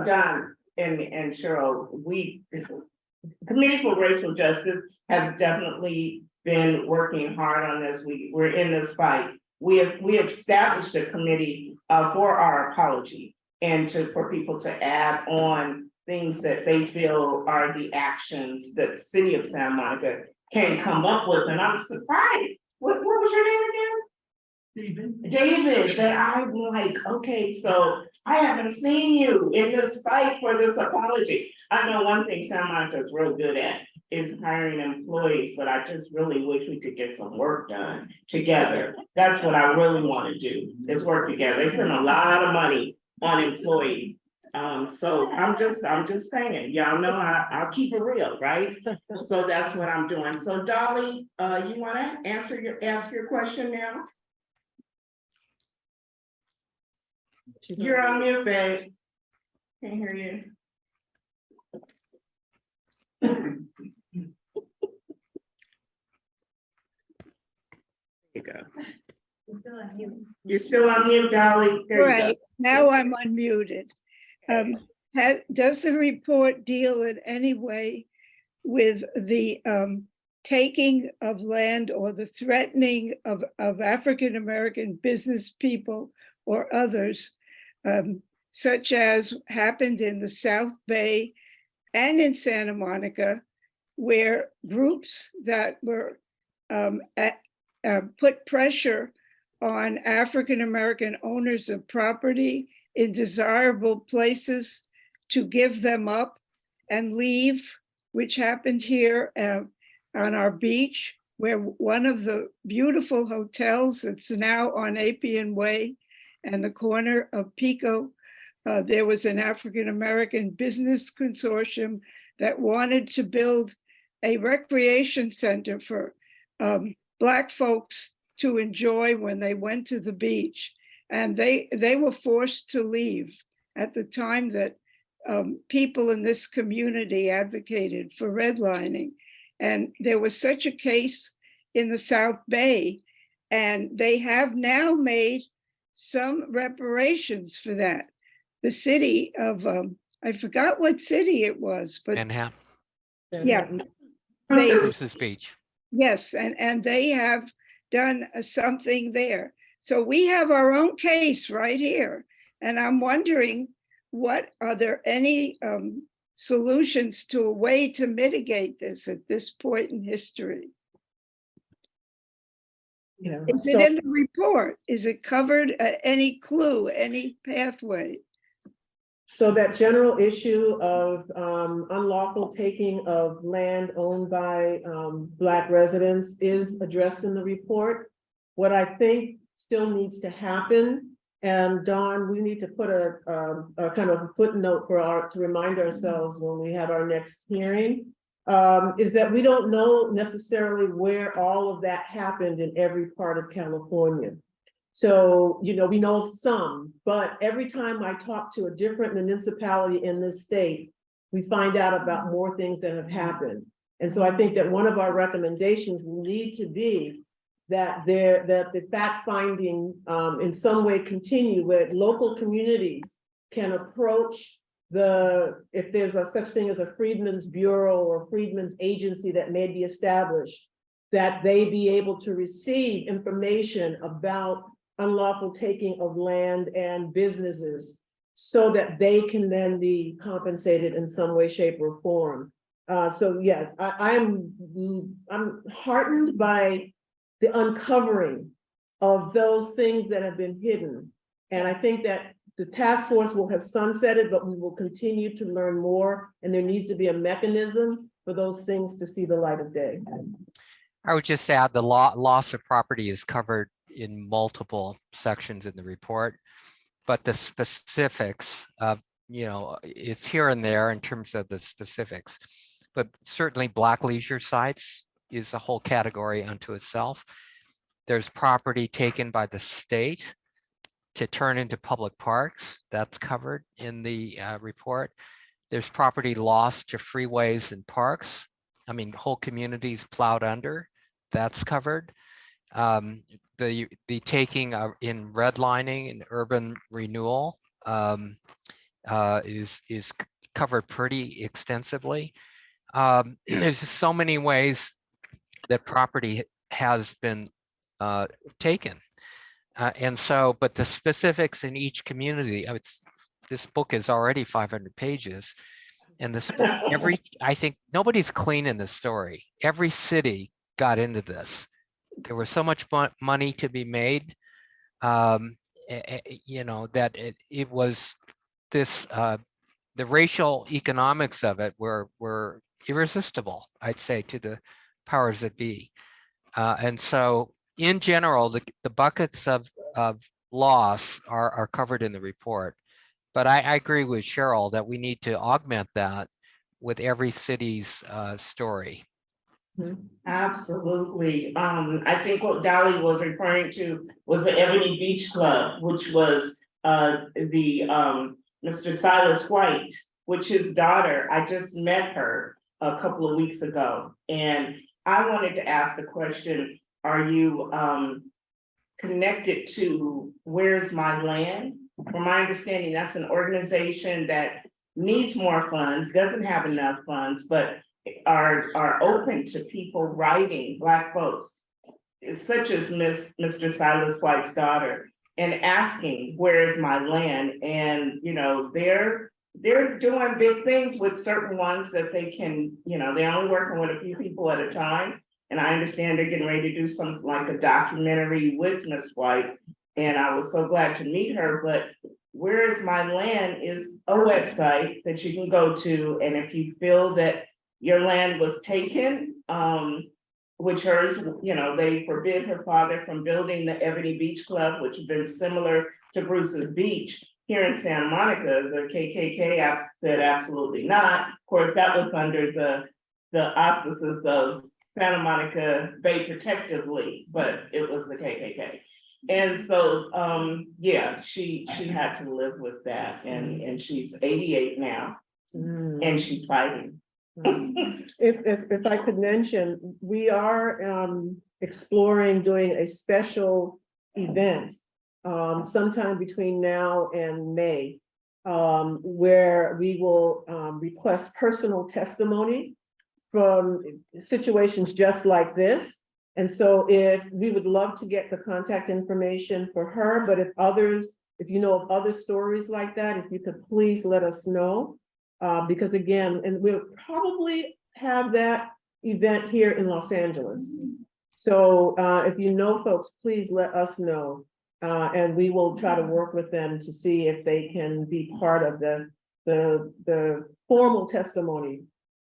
S4: Don and Cheryl, Committee for Racial Justice has definitely been working hard on this. We're in this fight. We have established a committee for our apology and for people to add on things that they feel are the actions that the city of Santa Monica can come up with. And I'm surprised. What was your name again? David, that I'm like, okay, so I haven't seen you in this fight for this apology. I know one thing Santa Monica is real good at is hiring employees, but I just really wish we could get some work done together. That's what I really want to do, is work together. They spend a lot of money on employees. So I'm just saying, y'all know I'll keep it real, right? So that's what I'm doing. So Dolly, you want to ask your question now? You're on mute, babe. Can't hear you. You go. You're still on mute, Dolly. There you go.
S16: Right, now I'm unmuted. Does the report deal in any way with the taking of land or the threatening of African-American business people or others, such as happened in the South Bay and in Santa Monica, where groups that were put pressure on African-American owners of property in desirable places to give them up and leave, which happened here on our beach, where one of the beautiful hotels that's now on Appian Way and the corner of Pico, there was an African-American business consortium that wanted to build a recreation center for Black folks to enjoy when they went to the beach. And they were forced to leave at the time that people in this community advocated for redlining. And there was such a case in the South Bay, and they have now made some reparations for that. The city of, I forgot what city it was, but
S6: Manhattan.
S16: yeah.
S6: Princess Beach.
S16: Yes, and they have done something there. So we have our own case right here. And I'm wondering, are there any solutions to a way to mitigate this at this point in history? Is it in the report? Is it covered? Any clue, any pathway?
S5: So that general issue of unlawful taking of land owned by Black residents is addressed in the report. What I think still needs to happen, and Dawn, we need to put a kind of footnote to remind ourselves when we have our next hearing, is that we don't know necessarily where all of that happened in every part of California. So, we know of some, but every time I talk to a different municipality in this state, we find out about more things that have happened. And so I think that one of our recommendations will need to be that the fact finding in some way continue, where local communities can approach if there's such thing as a Freedmen's Bureau or Freedmen's Agency that may be established, that they be able to receive information about unlawful taking of land and businesses so that they can then be compensated in some way, shape, or form. So yeah, I'm heartened by the uncovering of those things that have been hidden. And I think that the task force will have sunsetted, but we will continue to learn more, and there needs to be a mechanism for those things to see the light of day.
S6: I would just add the loss of property is covered in multiple sections in the report, but the specifics of, it's here and there in terms of the specifics, but certainly Black leisure sites is a whole category unto itself. There's property taken by the state to turn into public parks. That's covered in the report. There's property lost to freeways and parks. I mean, whole communities plowed under. That's covered. The taking in redlining and urban renewal is covered pretty extensively. There's just so many ways that property has been taken. And so, but the specifics in each community, this book is already 500 pages. And this book, I think nobody's clean in this story. Every city got into this. There was so much money to be made, that it was this, the racial economics of it were irresistible, I'd say, to the powers that be. And so in general, the buckets of loss are covered in the report. But I agree with Cheryl that we need to augment that with every city's story.
S4: Absolutely. I think what Dolly was referring to was the Ebony Beach Club, which was Mr. Silas White, which his daughter, I just met her a couple of weeks ago. And I wanted to ask the question, are you connected to Where's My Land? From my understanding, that's an organization that needs more funds, doesn't have enough funds, but are open to people writing, Black folks, such as Mr. Silas White's daughter, and asking, where is my land? And, they're doing big things with certain ones that they can, they're only working with a few people at a time. And I understand they're getting ready to do something like a documentary with Miss White. And I was so glad to meet her, but Where Is My Land is a website that you can go to. And if you feel that your land was taken, which hers, they forbid her father from building the Ebony Beach Club, which has been similar to Bruce's Beach here in Santa Monica. The KKK said absolutely not. Of course, that was under the auspices of Santa Monica Bay Protective League, but it was the KKK. And so, she had to live with that, and she's 88 now, and she's fighting.
S5: If I could mention, we are exploring doing a special event sometime between now and May, where we will request personal testimony from situations just like this. And so if we would love to get the contact information for her, but if you know of other stories like that, if you could please let us know. Because again, and we'll probably have that event here in Los Angeles. So if you know folks, please let us know. And we will try to work with them to see if they can be part of the formal testimony.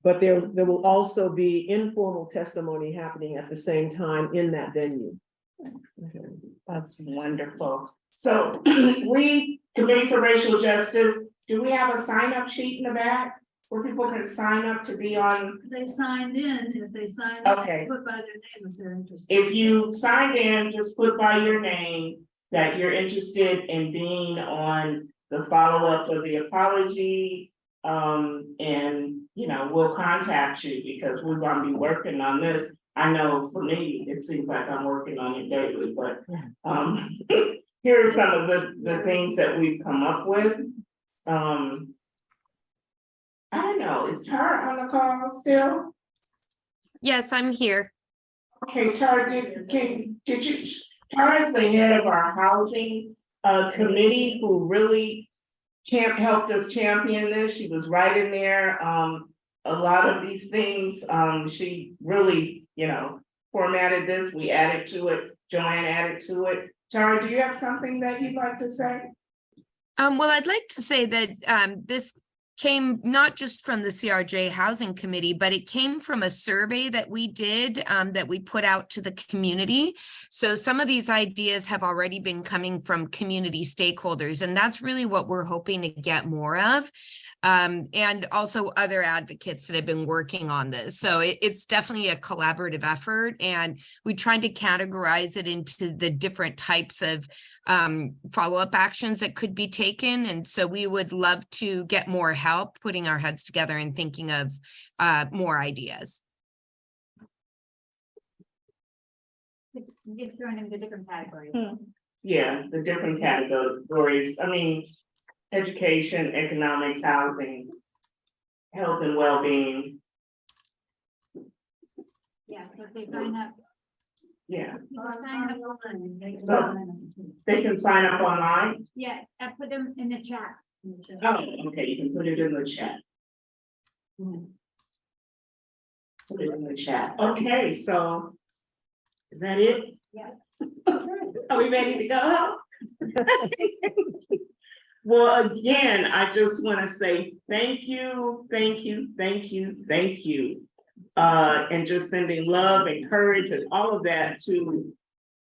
S5: But there will also be informal testimony happening at the same time in that venue.
S4: Okay. That's wonderful. So we, Committee for Racial Justice, do we have a sign-up sheet in the back where people can sign up to be on?
S2: They signed in, if they signed up,
S4: Okay.
S2: put by their name if they're interested.
S4: If you signed in, just put by your name that you're interested in being on the follow-up of the apology. And we'll contact you because we're gonna be working on this. I know for me, it seems like I'm working on it daily, but here are some of the things that we've come up with. I don't know, is Tara on the call still?
S17: Yes, I'm here.
S4: Okay, Tara, did you, Tara is the head of our housing committee who really helped us champion this. She was right in there. A lot of these things, she really, formatted this, we added to it. Joanne added to it. Tara, do you have something that you'd like to say?
S17: Well, I'd like to say that this came not just from the CRJ Housing Committee, but it came from a survey that we did that we put out to the community. So some of these ideas have already been coming from community stakeholders, and that's really what we're hoping to get more of. And also other advocates that have been working on this. So it's definitely a collaborative effort, and we tried to categorize it into the different types of follow-up actions that could be taken. And so we would love to get more help putting our heads together and thinking of more ideas.
S1: Just throwing in the different categories.
S4: Yeah, the different categories. I mean, education, economics, housing, health and well-being.
S1: Yeah, so if they sign up.
S4: Yeah,
S1: Sign up online.
S4: so they can sign up online.
S1: Yeah, I put them in the chat.
S4: Oh, okay, you can put it in the chat. Put it in the chat. Okay, so is that it?
S1: Yeah.
S4: Are we ready to go? Well, again, I just want to say thank you, thank you, thank you, thank you. And just sending love and courage and all of that to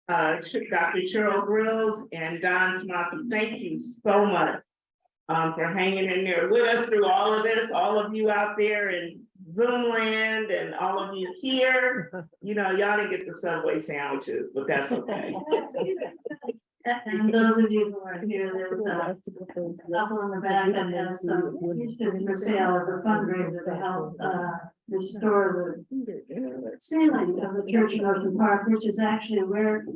S4: Dr. Cheryl Grills and Don Tamaki. Thank you so much for hanging in there with us through all of this, all of you out there in Zoom land and all of you here. You know, y'all didn't get the Subway sandwiches, but that's okay.
S2: And those of you who are here, there was a couple on the back that has some history for sale as a fundraiser to help restore the ceiling of the Church in Ocean Park, which is actually where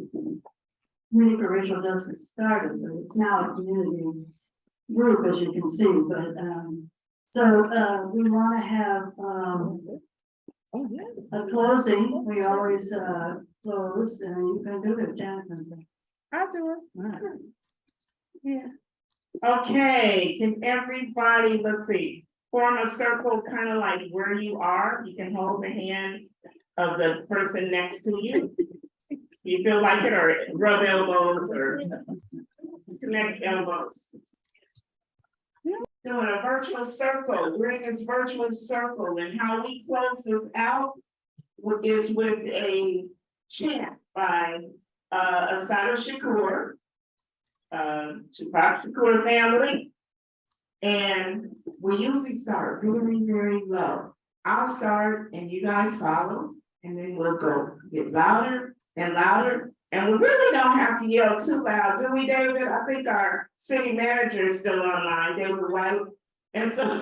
S2: Community for Racial Justice started, but it's now a community group, as you can see. But so we want to have a closing. We always close, and you can do it, Jonathan.
S4: I'll do it. Yeah. Okay, can everybody, let's see, form a circle kind of like where you are. You can hold the hand of the person next to you. You feel like it, or rub elbows or connect elbows. Doing a virtual circle. We're in this virtual circle, and how we close this out is with a chant by Asada Shakur, Tupac Shakur family. And we usually start very, very low. I'll start and you guys follow, and then we'll go get louder and louder. And we really don't have to yell too loud, do we, David? I think our city manager is still online, David White. And so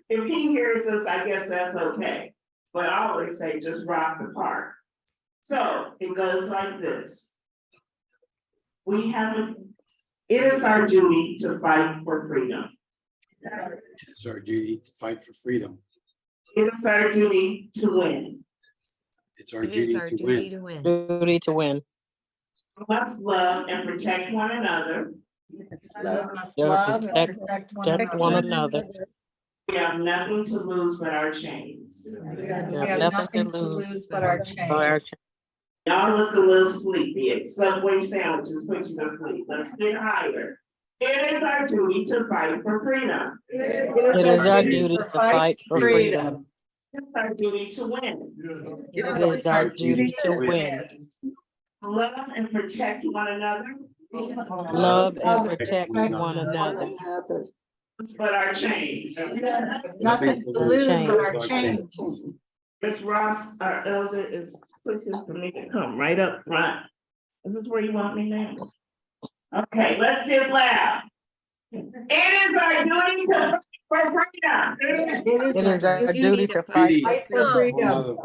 S4: if he hears us, I guess that's okay. But I always say just rock the park. So it goes like this. It is our duty to fight for freedom.
S18: It's our duty to fight for freedom.
S4: It is our duty to win.
S18: It's our duty to win.
S11: Duty to win.
S4: We must love and protect one another.
S11: Love and protect one another.
S4: We have nothing to lose but our chains.
S11: We have nothing to lose but our chains.
S4: Y'all look a little sleepy. It's Subway sandwiches put you to sleep. Let's get higher. It is our duty to fight for freedom.
S11: It is our duty to fight for freedom.
S4: It's our duty to win.
S11: It is our duty to win.
S4: Love and protect one another.
S11: Love and protect one another.
S4: But our chains.
S11: Nothing to lose but our chains.
S4: Miss Ross, our elder, is pushing for me to come right up front. Is this where you want me now? Okay, let's get loud. It is our duty to fight for freedom.
S11: It is our duty to fight for freedom.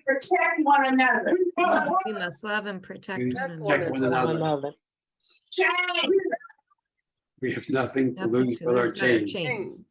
S4: Protect one another.
S17: We must love and protect
S18: one another.
S4: Change.
S18: We have nothing to lose but our chains.